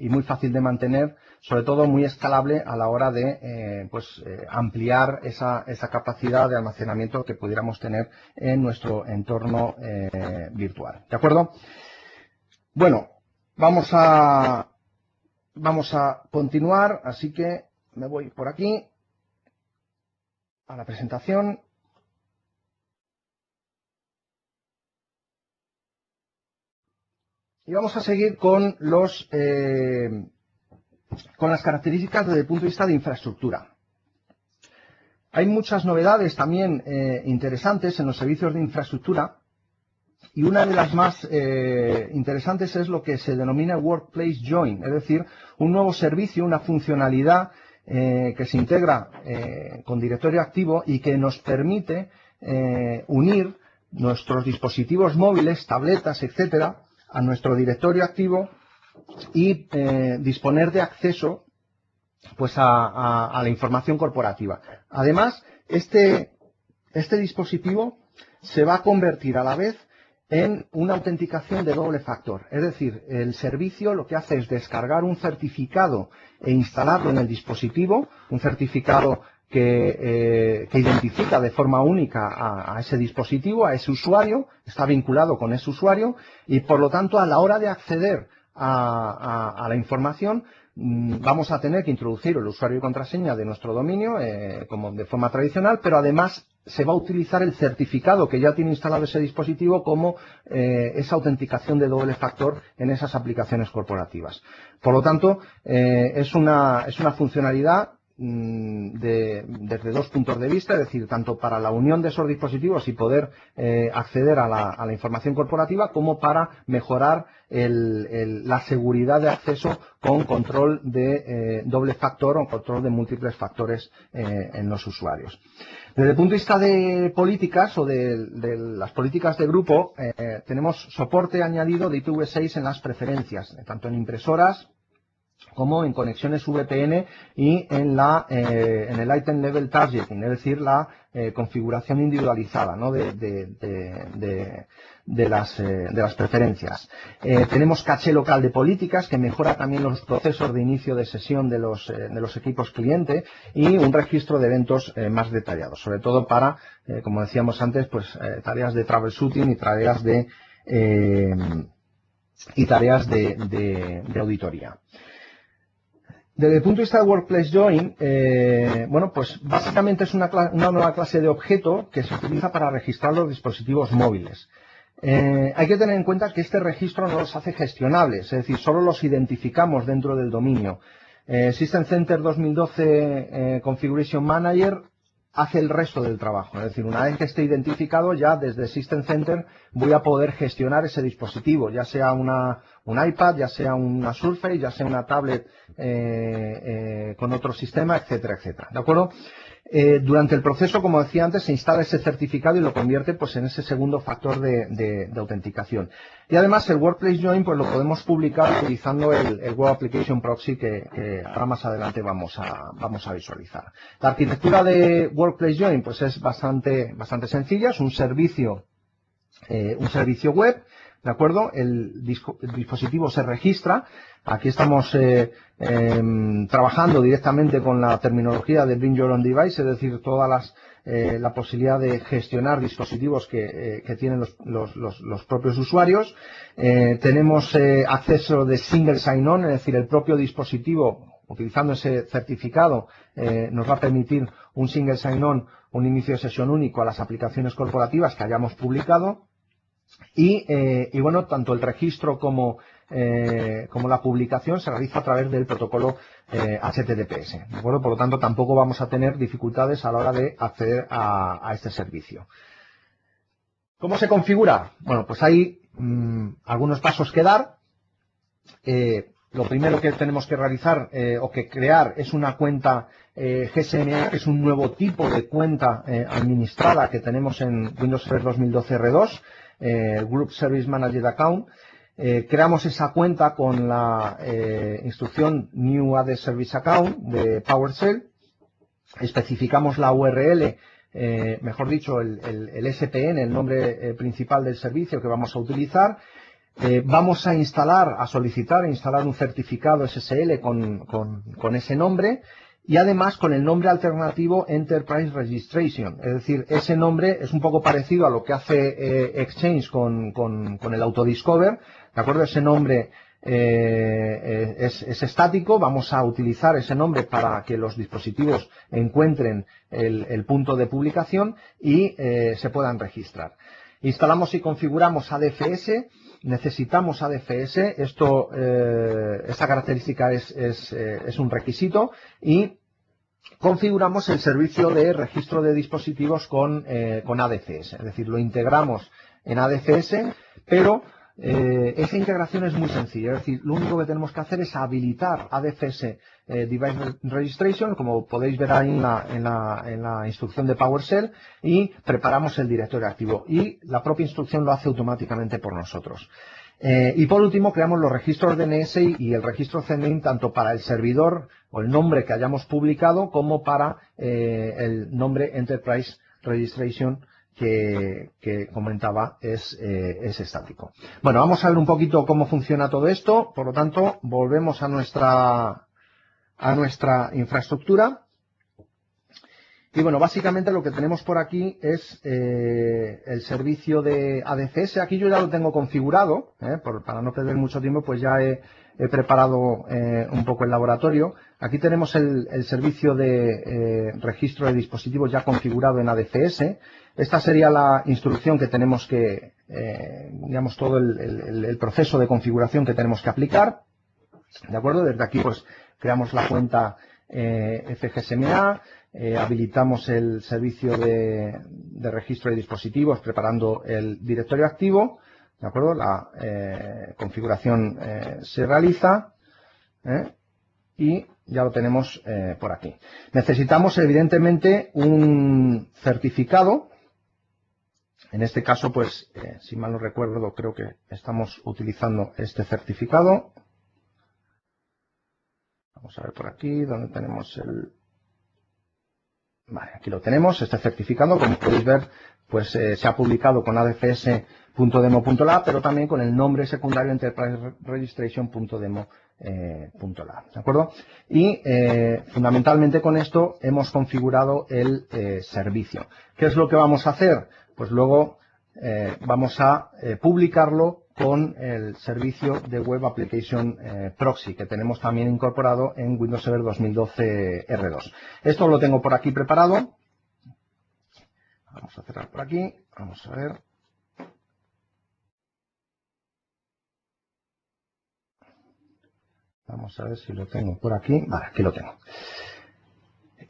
muy fácil de mantener, sobre todo muy escalable a la hora de ampliar esa capacidad de almacenamiento que pudiéramos tener en nuestro entorno virtual. ¿De acuerdo? Bueno, vamos a continuar, así que me voy por aquí a la presentación. Y vamos a seguir con con las características desde el punto de vista de infraestructura. Hay muchas novedades también interesantes en los servicios de infraestructura y una de las más interesantes es lo que se denomina Workplace Join, es decir, un nuevo servicio, una funcionalidad que se integra con directorio activo y que nos permite unir nuestros dispositivos móviles, tabletas, etcétera, a nuestro directorio activo y disponer de acceso pues a la información corporativa. Además, este dispositivo se va a convertir a la vez en una autenticación de doble factor. Es decir, el servicio lo que hace es descargar un certificado e instalarlo en el dispositivo, un certificado que identifica de forma única a ese dispositivo, a ese usuario, está vinculado con ese usuario y por lo tanto a la hora de acceder a la información vamos a tener que introducir el usuario y contraseña de nuestro dominio como de forma tradicional, pero además se va a utilizar el certificado que ya tiene instalado ese dispositivo como esa autenticación de doble factor en esas aplicaciones corporativas. Por lo tanto, es una funcionalidad desde dos puntos de vista, es decir, tanto para la unión de esos dispositivos y poder acceder a la información corporativa, como para mejorar la seguridad de acceso con control de doble factor o control de múltiples factores en los usuarios. Desde el punto de vista de políticas o de las políticas de grupo, tenemos soporte añadido de IPv6 en las preferencias, tanto en impresoras como en conexiones VPN y en el Item Level Targeting, es decir, la configuración individualizada, ¿no?, de las preferencias. Tenemos caché local de políticas que mejora también los procesos de inicio de sesión de los equipos cliente y un registro de eventos más detallados, sobre todo para, como decíamos antes, pues tareas de troubleshooting y tareas de auditoría. Desde el punto de vista de Workplace Join, bueno, pues básicamente es una nueva clase de objeto que se utiliza para registrar los dispositivos móviles. Hay que tener en cuenta que este registro no los hace gestionables, es decir, solo los identificamos dentro del dominio. System Center 2012 Configuration Manager hace el resto del trabajo, es decir, una vez que esté identificado ya desde System Center voy a poder gestionar ese dispositivo, ya sea un iPad, ya sea una Surface, ya sea una tablet con otro sistema, etcétera, etcétera, ¿de acuerdo? Durante el proceso, como decía antes, se instala ese certificado y lo convierte pues en ese segundo factor de autenticación. Y además el Workplace Join pues lo podemos publicar utilizando el Web Application Proxy que ahora más adelante vamos a visualizar. La arquitectura de Workplace Join pues es bastante sencilla, es un servicio web, ¿de acuerdo? El dispositivo se registra. Aquí estamos trabajando directamente con la terminología de Bring Your Own Device, es decir, la posibilidad de gestionar dispositivos que tienen los propios usuarios. Tenemos acceso de Single Sign-On, es decir, el propio dispositivo, utilizando ese certificado, nos va a permitir un Single Sign-On un inicio de sesión único a las aplicaciones corporativas que hayamos publicado. Y bueno, tanto el registro como la publicación se realiza a través del protocolo HTTPS, ¿de acuerdo? Por lo tanto, tampoco vamos a tener dificultades a la hora de acceder a este servicio. ¿Cómo se configura? Bueno, pues hay algunos pasos que dar. Lo primero que tenemos que realizar o que crear es una cuenta GSMA, que es un nuevo tipo de cuenta administrada que tenemos en Windows Server 2012 R2, Group Service Manager Account. Creamos esa cuenta con la instrucción New Add Service Account de PowerShell. Especificamos la URL, mejor dicho, el SPN, el nombre principal del servicio que vamos a utilizar. Vamos a solicitar e instalar un certificado SSL con ese nombre y además con el nombre alternativo Enterprise Registration. Es decir, ese nombre es un poco parecido a lo que hace Exchange con el Autodiscover, ¿de acuerdo? Ese nombre es estático. Vamos a utilizar ese nombre para que los dispositivos encuentren el punto de publicación y se puedan registrar. Instalamos y configuramos ADFS. Necesitamos ADFS, esta característica es un requisito, y configuramos el servicio de registro de dispositivos con ADFS, es decir, lo integramos en ADFS, pero esa integración es muy sencilla, es decir, lo único que tenemos que hacer es habilitar ADFS Device Registration, como podéis ver ahí en la instrucción de PowerShell, y preparamos el directorio activo. Y la propia instrucción lo hace automáticamente por nosotros. Y por último, creamos los registros DNS y el registro CNAME tanto para el servidor o el nombre que hayamos publicado como para el nombre Enterprise Registration que comentaba es estático. Bueno, vamos a ver un poquito cómo funciona todo esto. Por lo tanto, volvemos a nuestra infraestructura. Y bueno, básicamente lo que tenemos por aquí es el servicio de ADFS. Aquí yo ya lo tengo configurado, para no perder mucho tiempo, pues ya he preparado un poco el laboratorio. Aquí tenemos el servicio de registro de dispositivos ya configurado en ADFS. Esta sería la instrucción que tenemos que, digamos, todo el proceso de configuración que tenemos que aplicar. ¿De acuerdo? Desde aquí pues creamos la cuenta FGSMA, habilitamos el servicio de registro de dispositivos preparando el directorio activo. ¿De acuerdo? La configuración se realiza y ya lo tenemos por aquí. Necesitamos evidentemente un certificado. En este caso, pues, si mal no recuerdo, creo que estamos utilizando este certificado. Vamos a ver por aquí, donde tenemos el... Vale, aquí lo tenemos, este certificado. Como podéis ver, pues se ha publicado con adfs.demo.la, pero también con el nombre secundario Enterprise Registration.demo.la. ¿De acuerdo? Y fundamentalmente con esto hemos configurado el servicio. ¿Qué es lo que vamos a hacer? Pues luego vamos a publicarlo con el servicio de Web Application Proxy que tenemos también incorporado en Windows Server 2012 R2. Esto lo tengo por aquí preparado. Vamos a cerrar por aquí. Vamos a ver. Vamos a ver si lo tengo por aquí. Vale, aquí lo tengo.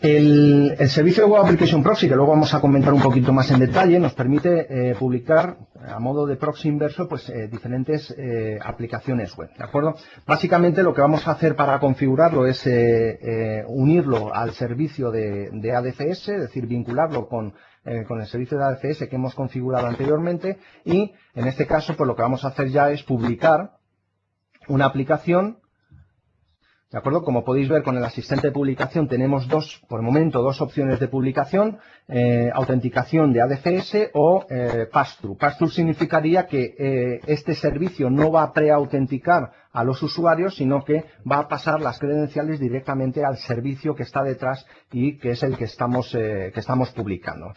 El servicio de Web Application Proxy, que luego vamos a comentar un poquito más en detalle, nos permite publicar a modo de proxy inverso pues diferentes aplicaciones web, ¿de acuerdo? Básicamente lo que vamos a hacer para configurarlo es unirlo al servicio de ADFS, es decir, vincularlo con el servicio de ADFS que hemos configurado anteriormente, y en este caso pues lo que vamos a hacer ya es publicar una aplicación. ¿De acuerdo? Como podéis ver con el asistente de publicación tenemos por el momento dos opciones de publicación, autenticación de ADFS o pass-through. Pass-through significaría que este servicio no va a preautenticar a los usuarios, sino que va a pasar las credenciales directamente al servicio que está detrás y que es el que estamos publicando.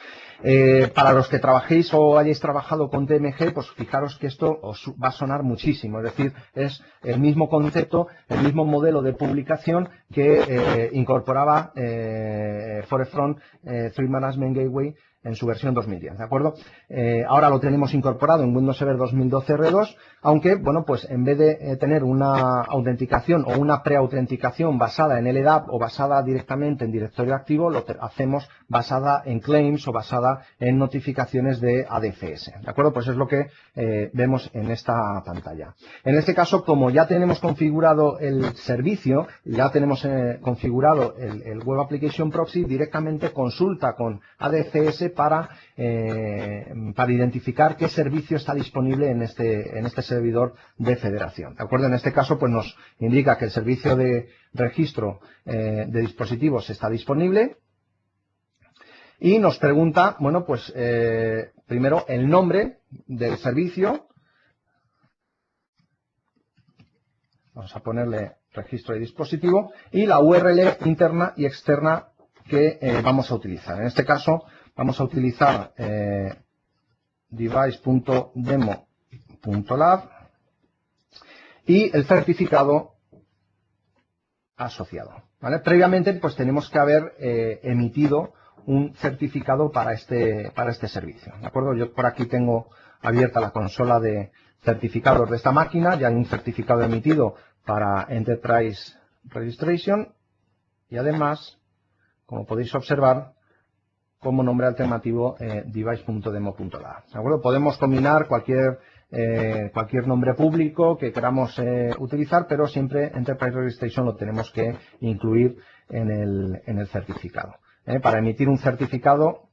Para los que trabajéis o hayáis trabajado con TMG, pues fijaros que esto os va a sonar muchísimo, es decir, es el mismo concepto, el mismo modelo de publicación que incorporaba Forefront Threat Management Gateway en su versión 2010, ¿de acuerdo? Ahora lo tenemos incorporado en Windows Server 2012 R2, aunque, bueno, pues en vez de tener una autenticación o una preautenticación basada en LDAP o basada directamente en directorio activo, lo hacemos basada en claims o basada en notificaciones de ADFS, ¿de acuerdo? Pues es lo que vemos en esta pantalla. En este caso, como ya tenemos configurado el servicio, ya tenemos configurado el Web Application Proxy, directamente consulta con ADFS para identificar qué servicio está disponible en este servidor de federación. ¿De acuerdo? En este caso, pues nos indica que el servicio de registro de dispositivos está disponible y nos pregunta, bueno, pues primero el nombre del servicio. Vamos a ponerle registro de dispositivo y la URL interna y externa que vamos a utilizar. En este caso vamos a utilizar device.demo.lab y el certificado asociado, ¿vale? Previamente, pues tenemos que haber emitido un certificado para este servicio, ¿de acuerdo? Yo por aquí tengo abierta la consola de certificados de esta máquina, ya hay un certificado emitido para Enterprise Registration y además, como podéis observar, como nombre alternativo device.demo.lab. ¿De acuerdo? Podemos combinar cualquier nombre público que queramos utilizar, pero siempre Enterprise Registration lo tenemos que incluir en el certificado. Para emitir un certificado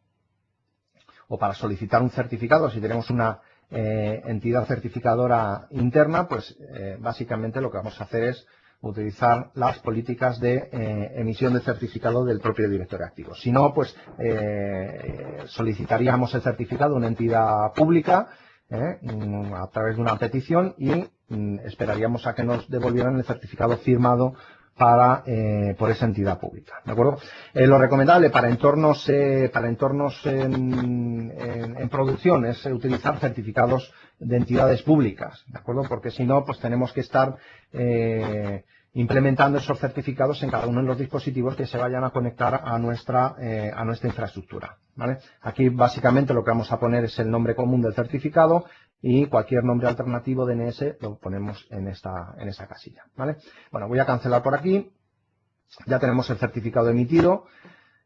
o para solicitar un certificado, si tenemos una entidad certificadora interna, pues básicamente lo que vamos a hacer es utilizar las políticas de emisión de certificado del propio directorio activo. Si no, pues solicitaríamos el certificado a una entidad pública a través de una petición y esperaríamos a que nos devolvieran el certificado firmado por esa entidad pública, ¿de acuerdo? Lo recomendable para entornos en producción es utilizar certificados de entidades públicas, ¿de acuerdo? Porque si no, pues tenemos que estar implementando esos certificados en cada uno de los dispositivos que se vayan a conectar a nuestra infraestructura, ¿vale? Aquí básicamente lo que vamos a poner es el nombre común del certificado y cualquier nombre alternativo DNS lo ponemos en esta casilla, ¿vale? Bueno, voy a cancelar por aquí. Ya tenemos el certificado emitido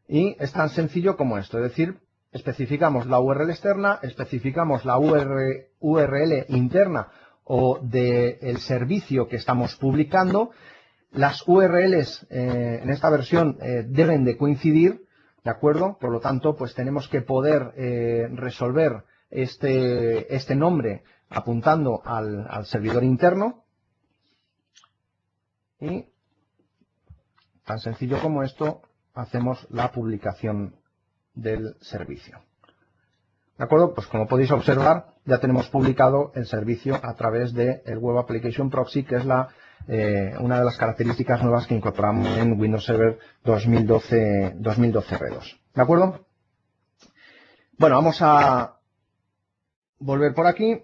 y es tan sencillo como esto, es decir, especificamos la URL externa, especificamos la URL interna o del servicio que estamos publicando. Las URLs en esta versión deben de coincidir, ¿de acuerdo? Por lo tanto, pues tenemos que poder resolver este nombre apuntando al servidor interno y tan sencillo como esto hacemos la publicación del servicio. ¿De acuerdo? Pues como podéis observar ya tenemos publicado el servicio a través del Web Application Proxy, que es una de las características nuevas que incorporamos en Windows Server 2012 R2. ¿De acuerdo? Bueno, vamos a volver por aquí.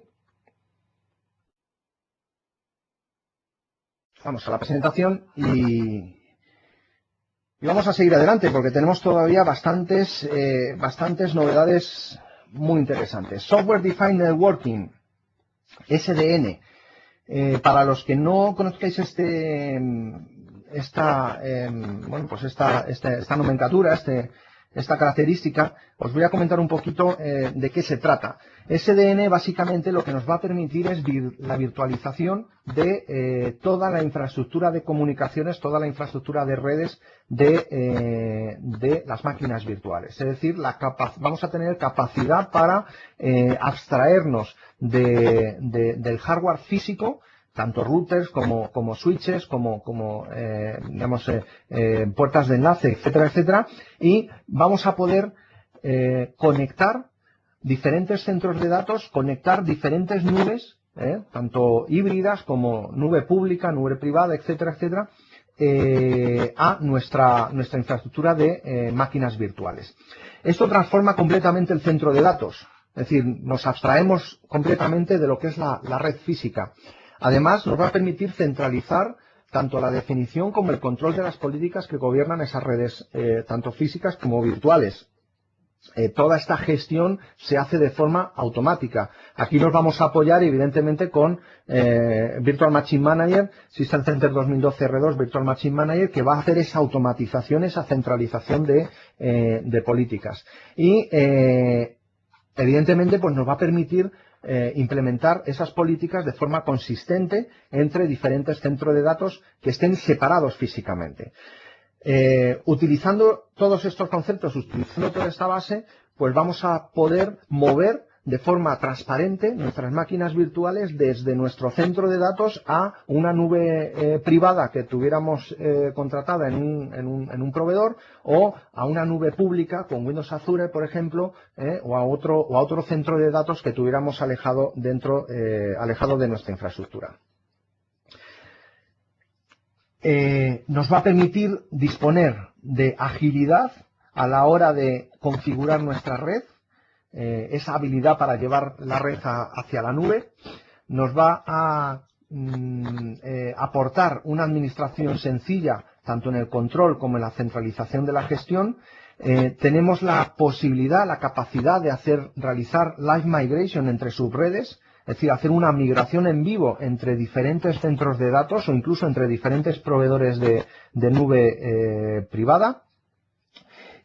Vamos a la presentación y vamos a seguir adelante porque tenemos todavía bastantes novedades muy interesantes. Software Defined Networking, SDN. Para los que no conozcáis esta nomenclatura, esta característica, os voy a comentar un poquito de qué se trata. SDN básicamente lo que nos va a permitir es la virtualización de toda la infraestructura de comunicaciones, toda la infraestructura de redes de las máquinas virtuales. Es decir, vamos a tener capacidad para abstraernos del hardware físico, tanto routers como switches, como puertas de enlace, etcétera, etcétera, y vamos a poder conectar diferentes centros de datos, conectar diferentes nubes tanto híbridas como nube pública, nube privada, etcétera, etcétera, a nuestra infraestructura de máquinas virtuales. Esto transforma completamente el centro de datos, es decir, nos abstraemos completamente de lo que es la red física. Además, nos va a permitir centralizar tanto la definición como el control de las políticas que gobiernan esas redes, tanto físicas como virtuales. Toda esta gestión se hace de forma automática. Aquí nos vamos a apoyar evidentemente con Virtual Machine Manager, System Center 2012 R2 Virtual Machine Manager, que va a hacer esa automatización, esa centralización de políticas. Y evidentemente pues nos va a permitir implementar esas políticas de forma consistente entre diferentes centros de datos que estén separados físicamente. Utilizando todos estos conceptos, utilizando toda esta base, pues vamos a poder mover de forma transparente nuestras máquinas virtuales desde nuestro centro de datos a una nube privada que tuviéramos contratada en un proveedor, o a una nube pública con Windows Azure, por ejemplo, o a otro centro de datos que tuviéramos alejado de nuestra infraestructura. Nos va a permitir disponer de agilidad a la hora de configurar nuestra red, esa habilidad para llevar la red hacia la nube. Nos va a aportar una administración sencilla, tanto en el control como en la centralización de la gestión. Tenemos la posibilidad, la capacidad de realizar live migration entre subredes, es decir, hacer una migración en vivo entre diferentes centros de datos o incluso entre diferentes proveedores de nube privada.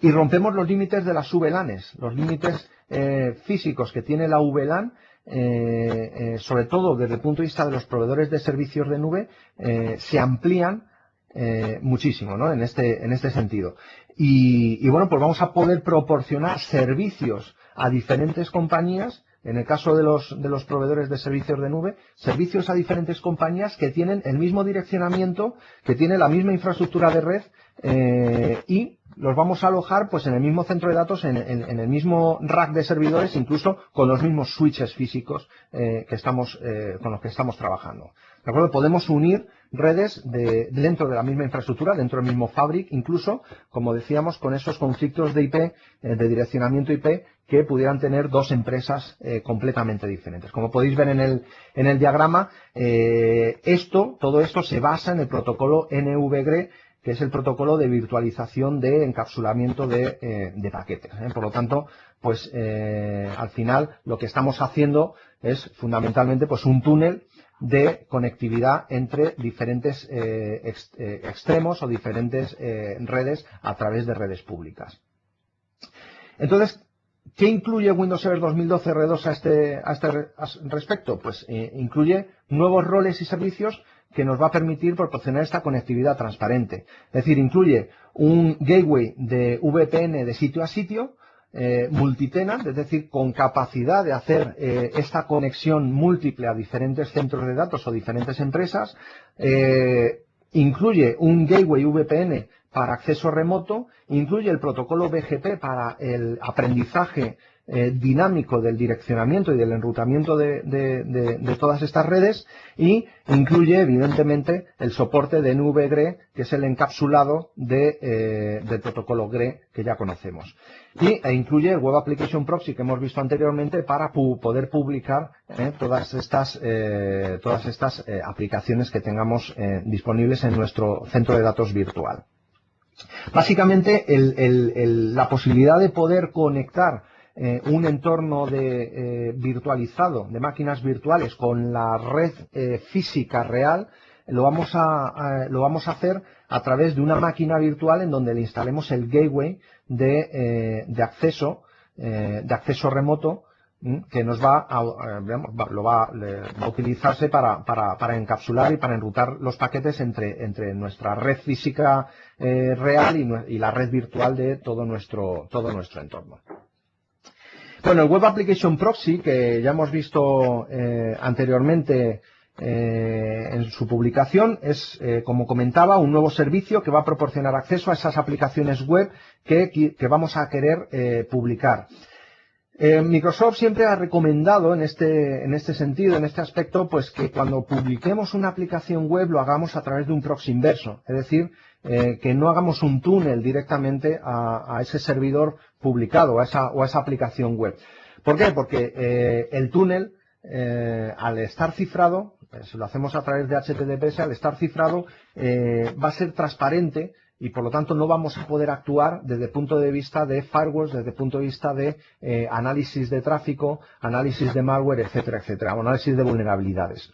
Y rompemos los límites de las VLANs, los límites físicos que tiene la VLAN, sobre todo desde el punto de vista de los proveedores de servicios de nube, se amplían muchísimo, ¿no? en este sentido. Y bueno, pues vamos a poder proporcionar servicios a diferentes compañías. En el caso de los proveedores de servicios de nube, servicios a diferentes compañías que tienen el mismo direccionamiento, que tienen la misma infraestructura de red, y los vamos a alojar pues en el mismo centro de datos, en el mismo rack de servidores, incluso con los mismos switches físicos con los que estamos trabajando. ¿De acuerdo? Podemos unir redes dentro de la misma infraestructura, dentro del mismo fabric, incluso, como decíamos, con esos conflictos de IP, de direccionamiento IP, que pudieran tener dos empresas completamente diferentes. Como podéis ver en el diagrama, todo esto se basa en el protocolo NVGRE, que es el protocolo de virtualización de encapsulamiento de paquetes. Por lo tanto, pues al final lo que estamos haciendo es fundamentalmente pues un túnel de conectividad entre diferentes extremos o diferentes redes a través de redes públicas. Entonces, ¿qué incluye Windows Server 2012 R2 a este respecto? Pues incluye nuevos roles y servicios que nos va a permitir proporcionar esta conectividad transparente. Es decir, incluye un gateway de VPN de sitio a sitio, multitenant, es decir, con capacidad de hacer esta conexión múltiple a diferentes centros de datos o diferentes empresas. Incluye un gateway VPN para acceso remoto, incluye el protocolo BGP para el aprendizaje dinámico del direccionamiento y del enrutamiento de todas estas redes, y incluye evidentemente el soporte de NVGRE, que es el encapsulado del protocolo GRE que ya conocemos, e incluye el Web Application Proxy que hemos visto anteriormente para poder publicar todas estas aplicaciones que tengamos disponibles en nuestro centro de datos virtual. Básicamente la posibilidad de poder conectar un entorno virtualizado de máquinas virtuales con la red física real, lo vamos a hacer a través de una máquina virtual en donde le instalemos el gateway de acceso remoto, que nos va a utilizarse para encapsular y para enrutar los paquetes entre nuestra red física real y la red virtual de todo nuestro entorno. Bueno, el Web Application Proxy, que ya hemos visto anteriormente en su publicación, es, como comentaba, un nuevo servicio que va a proporcionar acceso a esas aplicaciones web que vamos a querer publicar. Microsoft siempre ha recomendado en este sentido, en este aspecto, pues que cuando publiquemos una aplicación web lo hagamos a través de un proxy inverso, es decir, que no hagamos un túnel directamente a ese servidor publicado o a esa aplicación web. ¿Por qué? Porque el túnel, al estar cifrado, si lo hacemos a través de HTTPS, al estar cifrado, va a ser transparente y por lo tanto no vamos a poder actuar desde el punto de vista de firewalls, desde el punto de vista de análisis de tráfico, análisis de malware, etcétera, etcétera, o análisis de vulnerabilidades.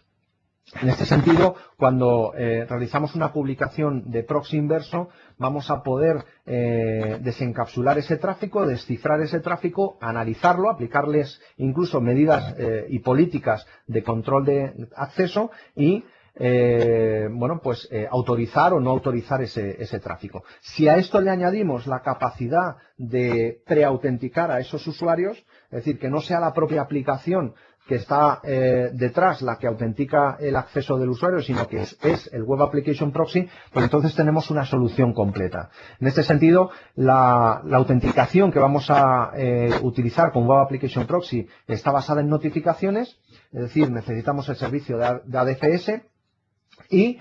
En este sentido, cuando realizamos una publicación de proxy inverso, vamos a poder desencapsular ese tráfico, descifrar ese tráfico, analizarlo, aplicarles incluso medidas y políticas de control de acceso y autorizar o no autorizar ese tráfico. Si a esto le añadimos la capacidad de preautenticar a esos usuarios, es decir, que no sea la propia aplicación que está detrás la que autentica el acceso del usuario, sino que es el Web Application Proxy, pues entonces tenemos una solución completa. En este sentido, la autenticación que vamos a utilizar con Web Application Proxy está basada en notificaciones, es decir, necesitamos el servicio de ADFS y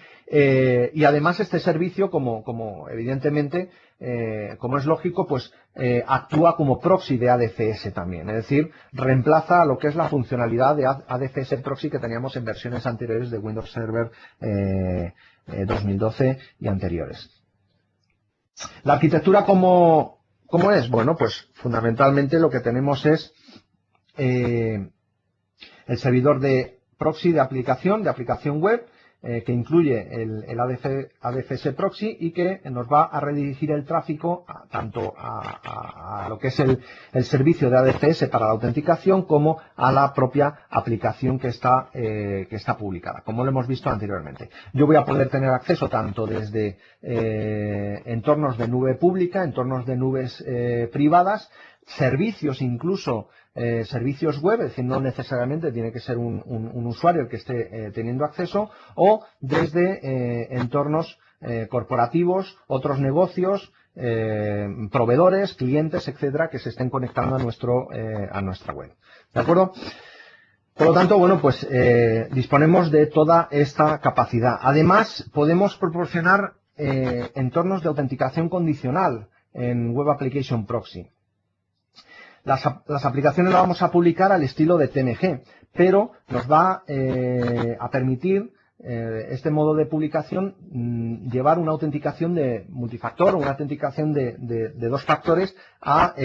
además este servicio, como evidentemente, como es lógico, pues actúa como proxy de ADFS también. Es decir, reemplaza lo que es la funcionalidad de ADFS Proxy que teníamos en versiones anteriores de Windows Server 2012 y anteriores. La arquitectura, ¿cómo es? Bueno, pues fundamentalmente lo que tenemos es el servidor de proxy de aplicación web, que incluye el ADFS Proxy y que nos va a redirigir el tráfico tanto a lo que es el servicio de ADFS para la autenticación como a la propia aplicación que está publicada, como lo hemos visto anteriormente. Yo voy a poder tener acceso tanto desde entornos de nube pública, entornos de nubes privadas, servicios incluso, servicios web, es decir, no necesariamente tiene que ser un usuario el que esté teniendo acceso, o desde entornos corporativos, otros negocios, proveedores, clientes, etcétera, que se estén conectando a nuestra web. ¿De acuerdo? Por lo tanto, bueno, pues disponemos de toda esta capacidad. Además, podemos proporcionar entornos de autenticación condicional en Web Application Proxy. Las aplicaciones las vamos a publicar al estilo de TMG, pero nos va a permitir este modo de publicación llevar una autenticación de multifactor o una autenticación de dos factores a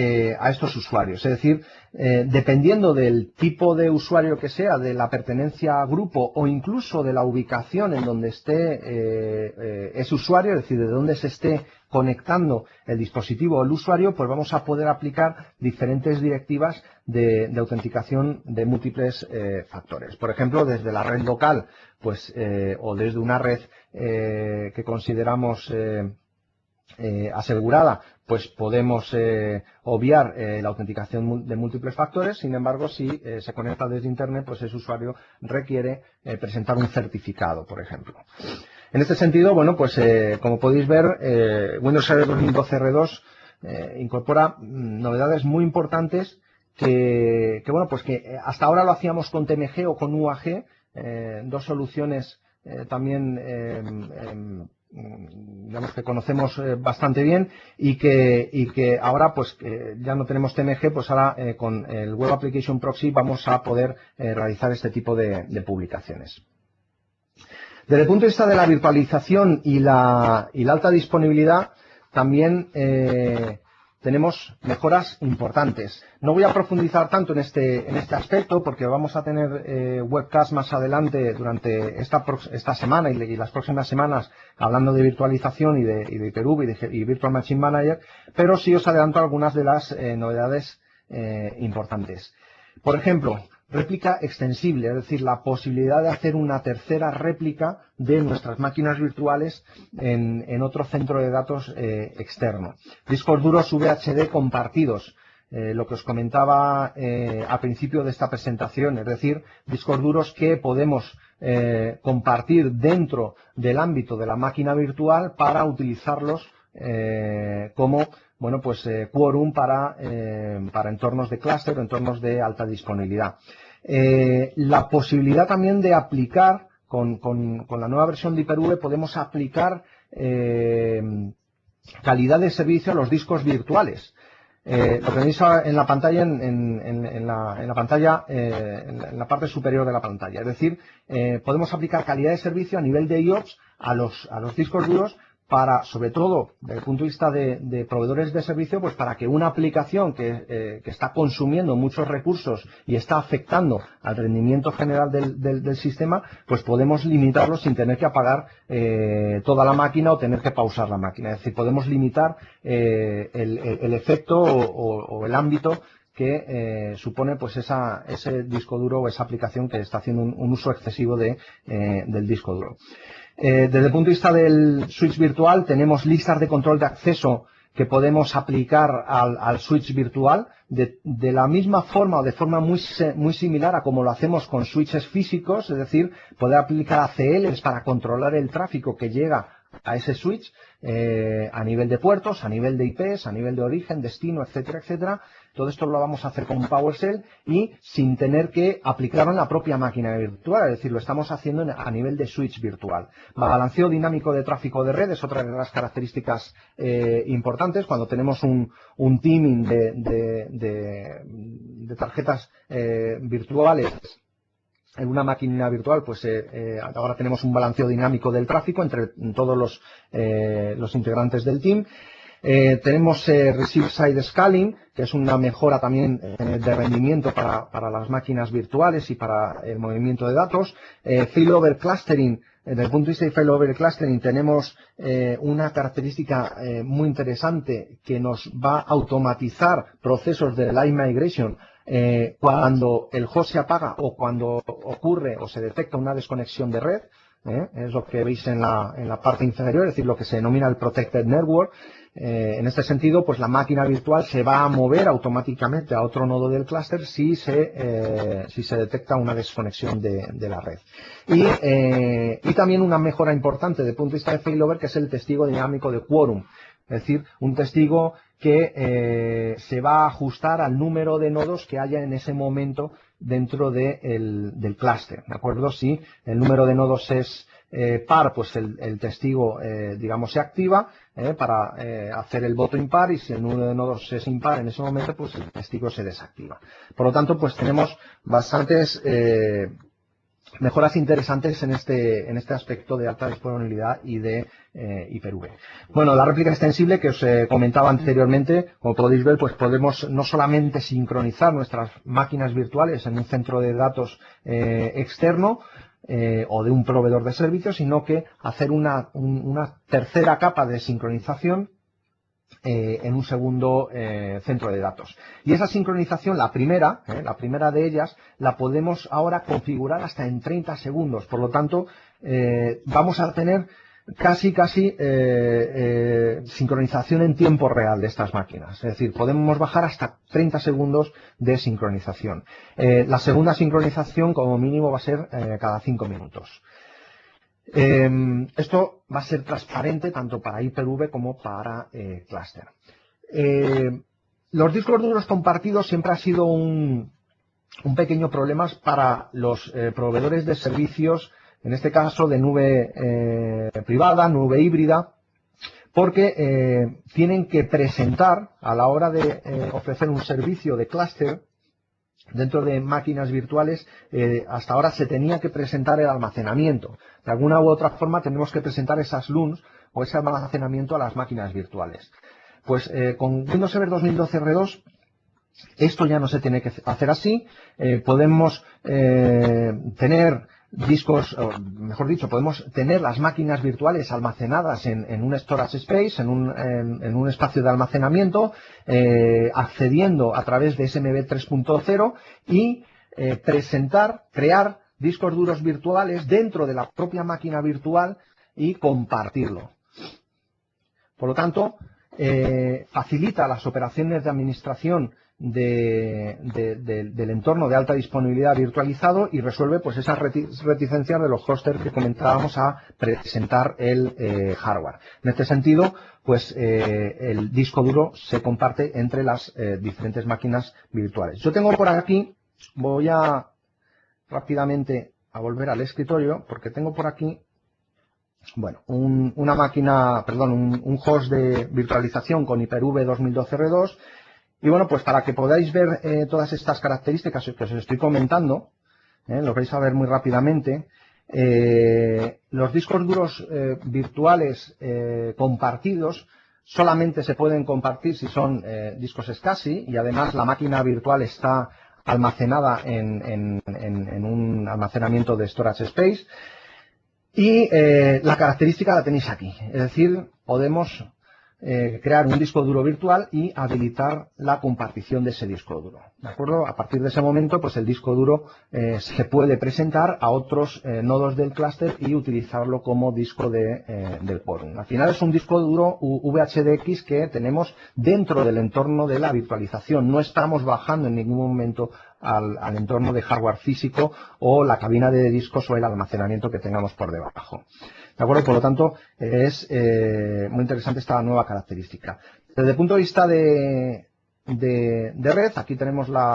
estos usuarios. Es decir, dependiendo del tipo de usuario que sea, de la pertenencia a grupo o incluso de la ubicación en donde esté ese usuario, es decir, de dónde se esté conectando el dispositivo o el usuario, pues vamos a poder aplicar diferentes directivas de autenticación de múltiples factores. Por ejemplo, desde la red local, pues o desde una red que consideramos asegurada, pues podemos obviar la autenticación de múltiples factores. Sin embargo, si se conecta desde Internet, pues ese usuario requiere presentar un certificado, por ejemplo. En este sentido, bueno, pues como podéis ver, Windows Server 2012 R2 incorpora novedades muy importantes que hasta ahora lo hacíamos con TMG o con UAG, dos soluciones también digamos que conocemos bastante bien y que ahora pues ya no tenemos TMG, pues ahora con el Web Application Proxy vamos a poder realizar este tipo de publicaciones. Desde el punto de vista de la virtualización y la alta disponibilidad, también tenemos mejoras importantes. No voy a profundizar tanto en este aspecto porque vamos a tener webcasts más adelante durante esta semana y las próximas semanas hablando de virtualización y de Hyper-V y Virtual Machine Manager, pero sí os adelanto algunas de las novedades importantes. Por ejemplo, réplica extensible, es decir, la posibilidad de hacer una tercera réplica de nuestras máquinas virtuales en otro centro de datos externo. Discos duros VHD compartidos, lo que os comentaba al principio de esta presentación, es decir, discos duros que podemos compartir dentro del ámbito de la máquina virtual para utilizarlos como bueno, pues quórum para entornos de clúster o entornos de alta disponibilidad. La posibilidad también de aplicar, con la nueva versión de Hyper-V podemos aplicar calidad de servicio a los discos virtuales. Lo tenéis en la pantalla, en la parte superior de la pantalla. Es decir, podemos aplicar calidad de servicio a nivel de IOPS a los discos duros para, sobre todo, desde el punto de vista de proveedores de servicio, pues para que una aplicación que está consumiendo muchos recursos y está afectando al rendimiento general del sistema, pues podemos limitarlo sin tener que apagar toda la máquina o tener que pausar la máquina. Es decir, podemos limitar el efecto o el ámbito que supone pues ese disco duro o esa aplicación que está haciendo un uso excesivo del disco duro. Desde el punto de vista del switch virtual, tenemos listas de control de acceso que podemos aplicar al switch virtual de la misma forma o de forma muy similar a como lo hacemos con switches físicos, es decir, poder aplicar ACLs para controlar el tráfico que llega a ese switch a nivel de puertos, a nivel de IPs, a nivel de origen, destino, etcétera, etcétera. Todo esto lo vamos a hacer con PowerShell y sin tener que aplicarlo en la propia máquina virtual, es decir, lo estamos haciendo a nivel de switch virtual. Balanceo dinámico de tráfico de red es otra de las características importantes. Cuando tenemos un teaming de tarjetas virtuales en una máquina virtual, pues ahora tenemos un balanceo dinámico del tráfico entre todos los integrantes del team. Tenemos Receive Side Scaling, que es una mejora también de rendimiento para las máquinas virtuales y para el movimiento de datos. Failover Clustering, desde el punto de vista de Failover Clustering tenemos una característica muy interesante que nos va a automatizar procesos de Live Migration cuando el host se apaga o cuando ocurre o se detecta una desconexión de red. Es lo que veis en la parte inferior, es decir, lo que se denomina el Protected Network. En este sentido, pues la máquina virtual se va a mover automáticamente a otro nodo del clúster si se detecta una desconexión de la red. Y también una mejora importante desde el punto de vista de failover, que es el testigo dinámico de quórum. Es decir, un testigo que se va a ajustar al número de nodos que haya en ese momento dentro del clúster, ¿de acuerdo? Si el número de nodos es par, pues el testigo, digamos, se activa para hacer el voto impar, y si el número de nodos es impar en ese momento, pues el testigo se desactiva. Por lo tanto, pues tenemos bastantes mejoras interesantes en este aspecto de alta disponibilidad y de Hyper-V. Bueno, la réplica extensible que os comentaba anteriormente, como podéis ver, pues podemos no solamente sincronizar nuestras máquinas virtuales en un centro de datos externo o de un proveedor de servicios, sino que hacer una tercera capa de sincronización en un segundo centro de datos. Y esa sincronización, la primera de ellas, la podemos ahora configurar hasta en 30 segundos. Por lo tanto, vamos a tener casi sincronización en tiempo real de estas máquinas. Es decir, podemos bajar hasta 30 segundos de sincronización. La segunda sincronización, como mínimo, va a ser cada 5 minutos. Esto va a ser transparente tanto para Hyper-V como para Cluster. Los discos duros compartidos siempre ha sido un pequeño problema para los proveedores de servicios, en este caso de nube privada, nube híbrida, porque tienen que presentar a la hora de ofrecer un servicio de Cluster dentro de máquinas virtuales. Hasta ahora se tenía que presentar el almacenamiento. De alguna u otra forma tenemos que presentar esas LUNs o ese almacenamiento a las máquinas virtuales. Pues con Windows Server 2012 R2 esto ya no se tiene que hacer así. Podemos tener discos, o mejor dicho, podemos tener las máquinas virtuales almacenadas en un storage space, en un espacio de almacenamiento, accediendo a través de SMB 3.0 y crear discos duros virtuales dentro de la propia máquina virtual y compartirlo. Por lo tanto, facilita las operaciones de administración del entorno de alta disponibilidad virtualizado y resuelve pues esas reticencias de los hosters que comentábamos a presentar el hardware. En este sentido, pues el disco duro se comparte entre las diferentes máquinas virtuales. Yo tengo por aquí, voy a rápidamente a volver al escritorio porque tengo por aquí, bueno, un host de virtualización con Hyper-V 2012 R2. Y bueno, pues para que podáis ver todas estas características que os estoy comentando, lo vais a ver muy rápidamente. Los discos duros virtuales compartidos solamente se pueden compartir si son discos SCSI y además la máquina virtual está almacenada en un almacenamiento de storage space. Y la característica la tenéis aquí, es decir, podemos crear un disco duro virtual y habilitar la compartición de ese disco duro. ¿De acuerdo? A partir de ese momento, pues el disco duro se puede presentar a otros nodos del clúster y utilizarlo como disco del quórum. Al final es un disco duro VHDX que tenemos dentro del entorno de la virtualización. No estamos bajando en ningún momento al entorno de hardware físico o la cabina de discos o el almacenamiento que tengamos por debajo. ¿De acuerdo? Por lo tanto, es muy interesante esta nueva característica. Desde el punto de vista de red, aquí tenemos la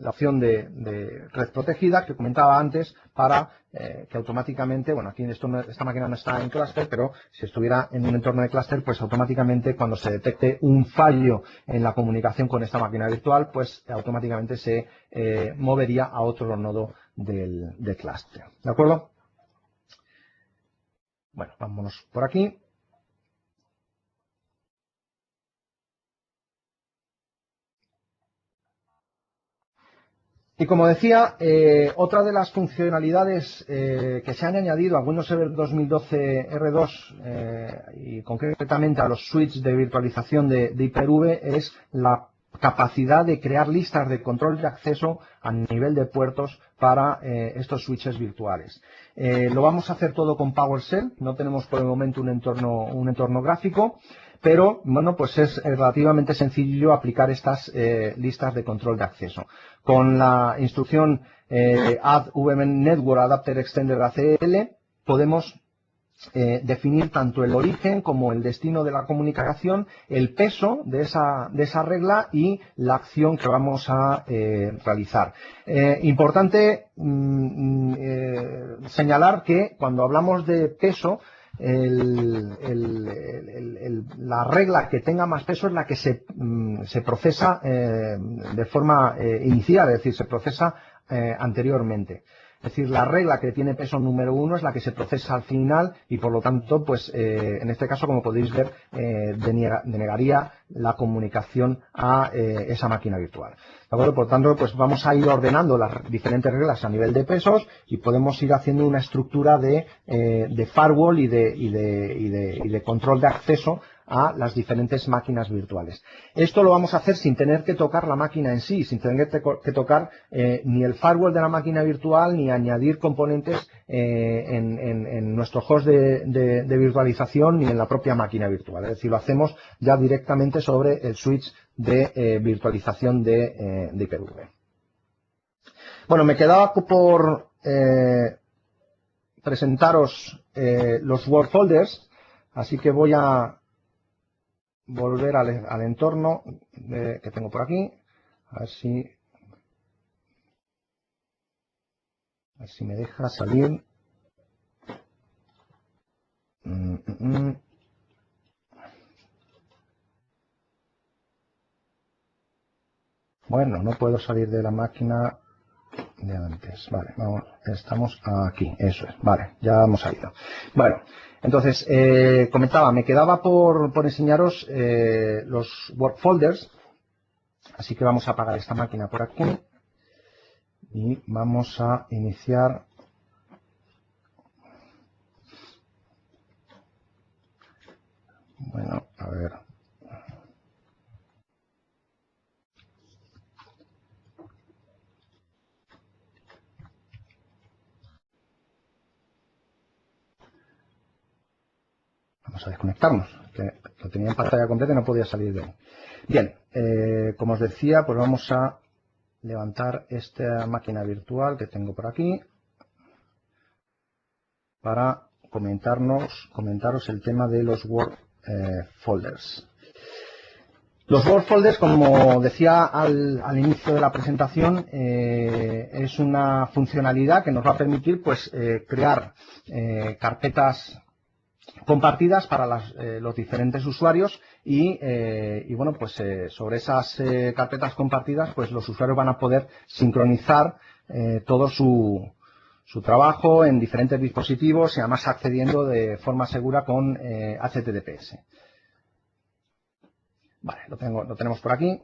opción de red protegida que comentaba antes para que automáticamente, bueno, aquí esta máquina no está en clúster, pero si estuviera en un entorno de clúster, pues automáticamente cuando se detecte un fallo en la comunicación con esta máquina virtual, pues automáticamente se movería a otro nodo del clúster. ¿De acuerdo? Bueno, vámonos por aquí. Y como decía, otra de las funcionalidades que se han añadido a Windows Server 2012 R2 y concretamente a los switches de virtualización de Hyper-V es la capacidad de crear listas de control de acceso a nivel de puertos para estos switches virtuales. Lo vamos a hacer todo con PowerShell, no tenemos por el momento un entorno gráfico, pero bueno, pues es relativamente sencillo aplicar estas listas de control de acceso. Con la instrucción add VM Network Adapter Extender ACL podemos definir tanto el origen como el destino de la comunicación, el peso de esa regla y la acción que vamos a realizar. Importante señalar que cuando hablamos de peso, la regla que tenga más peso es la que se procesa de forma inicial, es decir, se procesa anteriormente. Es decir, la regla que tiene peso número 1 es la que se procesa al final y por lo tanto, pues en este caso, como podéis ver, denegaría la comunicación a esa máquina virtual. ¿De acuerdo? Por lo tanto, pues vamos a ir ordenando las diferentes reglas a nivel de pesos y podemos ir haciendo una estructura de firewall y de control de acceso a las diferentes máquinas virtuales. Esto lo vamos a hacer sin tener que tocar la máquina en sí, sin tener que tocar ni el firewall de la máquina virtual ni añadir componentes en nuestro host de virtualización ni en la propia máquina virtual. Es decir, lo hacemos ya directamente sobre el switch de virtualización de Hyper-V. Bueno, me quedaba por presentaros los Word Folders, así que voy a volver al entorno que tengo por aquí, a ver si me deja salir. Bueno, no puedo salir de la máquina de antes. Vale, vamos, estamos aquí, eso es. Vale, ya hemos salido. Bueno, entonces, comentaba, me quedaba por enseñaros los Word Folders. Así que vamos a apagar esta máquina por aquí y vamos a iniciar. Bueno, a ver. Vamos a desconectarnos, que lo tenía en pantalla completa y no podía salir de ahí. Bien, como os decía, pues vamos a levantar esta máquina virtual que tengo por aquí para comentaros el tema de los Word Folders. Los Word Folders, como decía al inicio de la presentación, es una funcionalidad que nos va a permitir pues, crear carpetas compartidas para los diferentes usuarios y bueno, pues sobre esas carpetas compartidas pues los usuarios van a poder sincronizar todo su trabajo en diferentes dispositivos y además accediendo de forma segura con HTTPS. Vale, lo tenemos por aquí.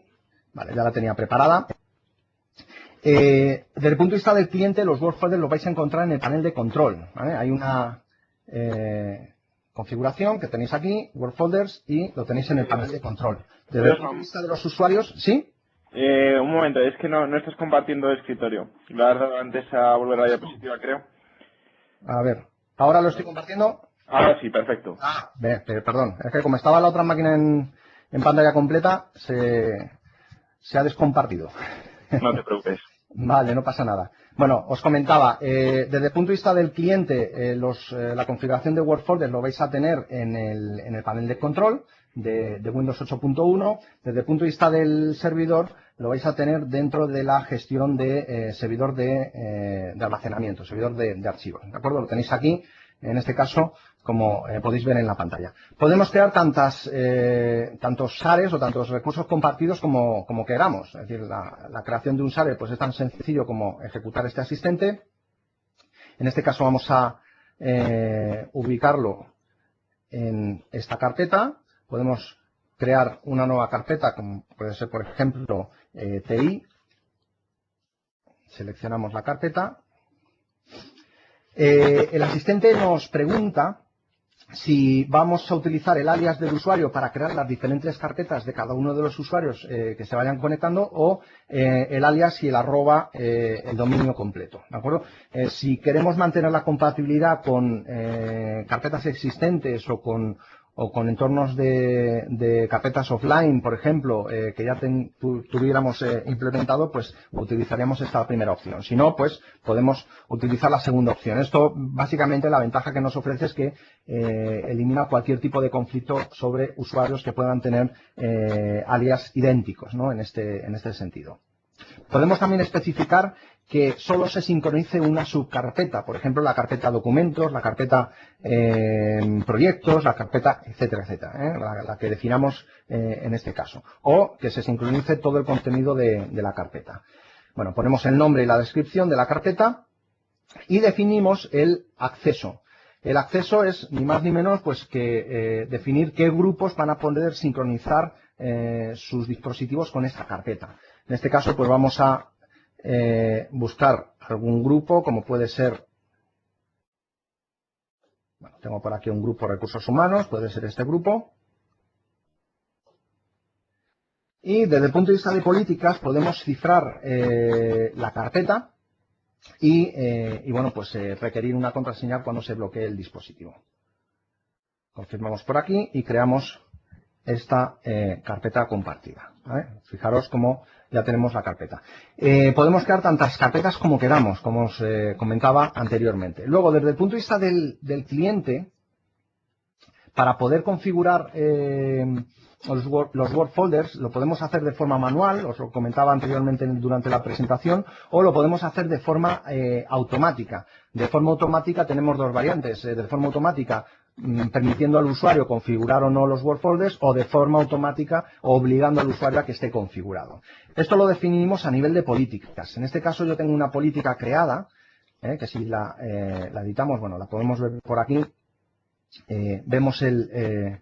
Vale, ya la tenía preparada. Desde el punto de vista del cliente, los Word Folders los vais a encontrar en el panel de control, ¿vale? Hay una configuración que tenéis aquí, Word Folders, y lo tenéis en el panel de control. Desde el punto de vista de los usuarios, ¿sí? Un momento, es que no estás compartiendo el escritorio. Lo has dado antes a volver a la diapositiva, creo. A ver, ¿ahora lo estoy compartiendo? Ahora sí, perfecto. Perdón, es que como estaba la otra máquina en pantalla completa, se ha descompartido. No te preocupes. Vale, no pasa nada. Bueno, os comentaba, desde el punto de vista del cliente, la configuración de Word Folders lo vais a tener en el panel de control de Windows 8.1. Desde el punto de vista del servidor, lo vais a tener dentro de la gestión de servidor de almacenamiento, servidor de archivos. ¿De acuerdo? Lo tenéis aquí, en este caso, como podéis ver en la pantalla. Podemos crear tantos shares o tantos recursos compartidos como queramos. Es decir, la creación de un share pues es tan sencillo como ejecutar este asistente. En este caso vamos a ubicarlo en esta carpeta. Podemos crear una nueva carpeta, como puede ser, por ejemplo, TI. Seleccionamos la carpeta. El asistente nos pregunta si vamos a utilizar el alias del usuario para crear las diferentes carpetas de cada uno de los usuarios que se vayan conectando o el alias y el arroba, el dominio completo, ¿de acuerdo? Si queremos mantener la compatibilidad con carpetas existentes o con entornos de carpetas offline, por ejemplo, que ya tuviéramos implementado, pues utilizaríamos esta primera opción. Si no, pues podemos utilizar la segunda opción. Esto, básicamente, la ventaja que nos ofrece es que elimina cualquier tipo de conflicto sobre usuarios que puedan tener alias idénticos, ¿no? En este sentido. Podemos también especificar que solo se sincronice una subcarpeta, por ejemplo, la carpeta documentos, la carpeta proyectos, la carpeta, etcétera, etcétera, la que definamos en este caso, o que se sincronice todo el contenido de la carpeta. Bueno, ponemos el nombre y la descripción de la carpeta y definimos el acceso. El acceso es ni más ni menos pues que definir qué grupos van a poder sincronizar sus dispositivos con esta carpeta. En este caso, pues vamos a buscar algún grupo, como puede ser, bueno, tengo por aquí un grupo recursos humanos, puede ser este grupo. Y desde el punto de vista de políticas podemos cifrar la carpeta y bueno, pues requerir una contraseña cuando se bloquee el dispositivo. Confirmamos por aquí y creamos esta carpeta compartida, ¿vale? Fijaros cómo ya tenemos la carpeta. Podemos crear tantas carpetas como queramos, como os comentaba anteriormente. Luego, desde el punto de vista del cliente, para poder configurar los Word Folders, lo podemos hacer de forma manual, os lo comentaba anteriormente durante la presentación, o lo podemos hacer de forma automática. De forma automática tenemos dos variantes. De forma automática, permitiendo al usuario configurar o no los Word Folders, o de forma automática obligando al usuario a que esté configurado. Esto lo definimos a nivel de políticas. En este caso yo tengo una política creada, que si la editamos, bueno, la podemos ver por aquí. Vemos el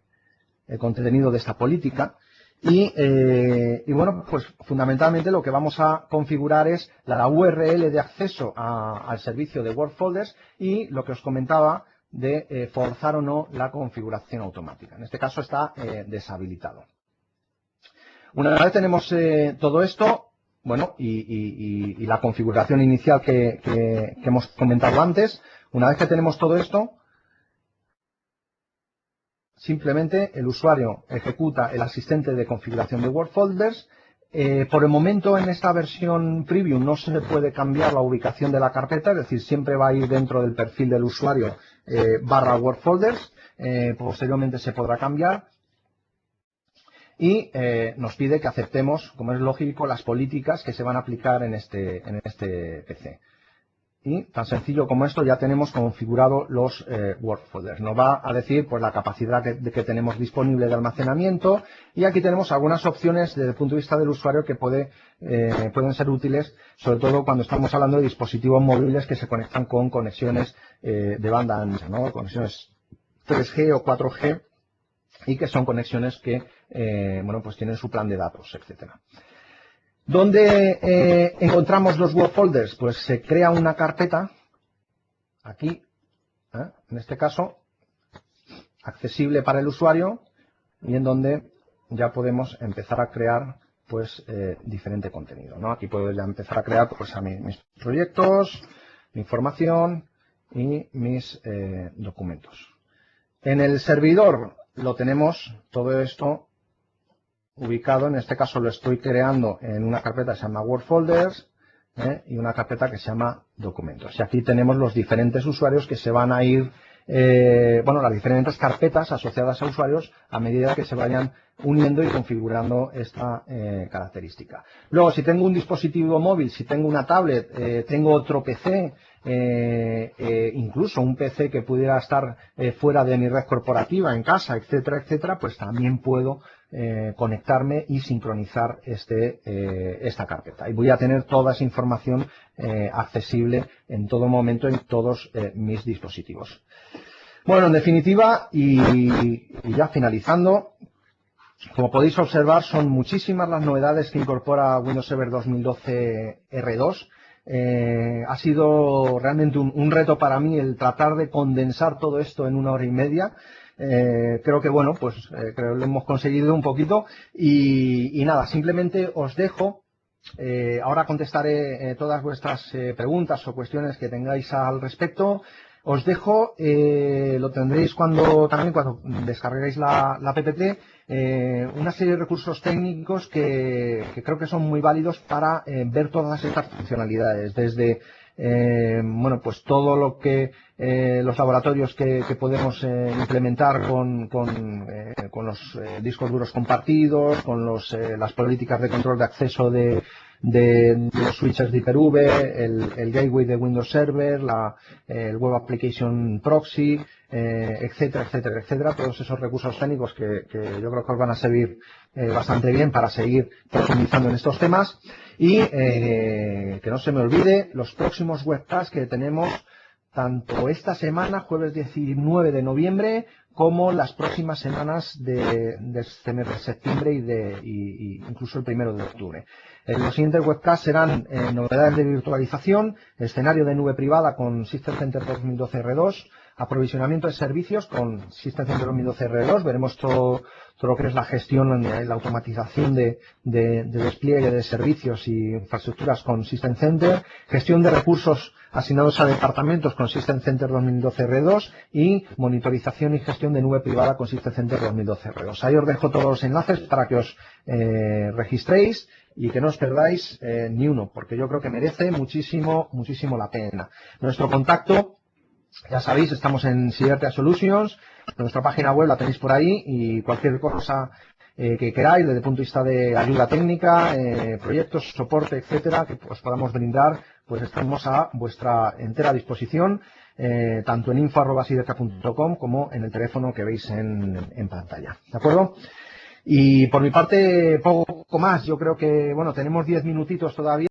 contenido de esta política y bueno, pues fundamentalmente lo que vamos a configurar es la URL de acceso al servicio de Word Folders y lo que os comentaba de forzar o no la configuración automática. En este caso está deshabilitado. Una vez tenemos todo esto, bueno, y la configuración inicial que hemos comentado antes, una vez que tenemos todo esto, simplemente el usuario ejecuta el asistente de configuración de WordFolders. Por el momento en esta versión preview no se le puede cambiar la ubicación de la carpeta, es decir, siempre va a ir dentro del perfil del usuario barra WordFolders. Posteriormente se podrá cambiar. Y nos pide que aceptemos, como es lógico, las políticas que se van a aplicar en este PC. Y tan sencillo como esto ya tenemos configurado los WordFolders. Nos va a decir pues la capacidad que tenemos disponible de almacenamiento, y aquí tenemos algunas opciones desde el punto de vista del usuario que pueden ser útiles, sobre todo cuando estamos hablando de dispositivos móviles que se conectan con conexiones de banda ancha, ¿no? Conexiones 3G o 4G, y que son conexiones que bueno, pues tienen su plan de datos, etcétera. ¿Dónde encontramos los WordFolders? Pues se crea una carpeta aquí, en este caso, accesible para el usuario, y en donde ya podemos empezar a crear pues diferente contenido, ¿no? Aquí puedo ya empezar a crear pues mis proyectos, mi información y mis documentos. En el servidor lo tenemos todo esto ubicado, en este caso lo estoy creando en una carpeta que se llama WordFolders y una carpeta que se llama Documentos. Y aquí tenemos los diferentes usuarios que se van a ir, bueno, las diferentes carpetas asociadas a usuarios a medida que se vayan uniendo y configurando esta característica. Luego, si tengo un dispositivo móvil, si tengo una tablet, tengo otro PC, incluso un PC que pudiera estar fuera de mi red corporativa, en casa, etcétera, etcétera, pues también puedo conectarme y sincronizar esta carpeta. Y voy a tener toda esa información accesible en todo momento en todos mis dispositivos. Bueno, en definitiva, y ya finalizando, como podéis observar, son muchísimas las novedades que incorpora Windows Server 2012 R2. Ha sido realmente un reto para mí el tratar de condensar todo esto en 1 hora y media. Creo que bueno, pues creo que lo hemos conseguido un poquito, y nada, simplemente os dejo. Ahora contestaré todas vuestras preguntas o cuestiones que tengáis al respecto. Os dejo, lo tendréis también cuando descarguéis la PPT, una serie de recursos técnicos que creo que son muy válidos para ver todas estas funcionalidades, desde bueno, pues todo lo que los laboratorios que podemos implementar con los discos duros compartidos, con las políticas de control de acceso de los switches de Hyper-V, el gateway de Windows Server, el Web Application Proxy, etcétera, etcétera, etcétera. Todos esos recursos técnicos que yo creo que os van a servir bastante bien para seguir profundizando en estos temas. Y que no se me olvide los próximos webcasts que tenemos tanto esta semana, jueves 19 de noviembre, como las próximas semanas de este mes de septiembre y incluso el 1 de octubre. Los siguientes webcasts serán novedades de virtualización, escenario de nube privada con System Center 2012 R2, aprovisionamiento de servicios con System Center 2012 R2, veremos todo lo que es la gestión, la automatización de despliegue de servicios y infraestructuras con System Center, gestión de recursos asignados a departamentos con System Center 2012 R2 y monitorización y gestión de nube privada con System Center 2012 R2. Ahí os dejo todos los enlaces para que os registréis y que no os perdáis ni uno, porque yo creo que merece muchísimo, muchísimo la pena. Nuestro contacto, ya sabéis, estamos en Sidertia Solutions, nuestra página web la tenéis por ahí, y cualquier cosa que queráis desde el punto de vista de ayuda técnica, proyectos, soporte, etcétera, que os podamos brindar, pues estamos a vuestra entera disposición, tanto en info@sidertia.com como en el teléfono que veis en pantalla. ¿De acuerdo? Y por mi parte, poco más. Yo creo que, bueno, tenemos 10 minutitos todavía.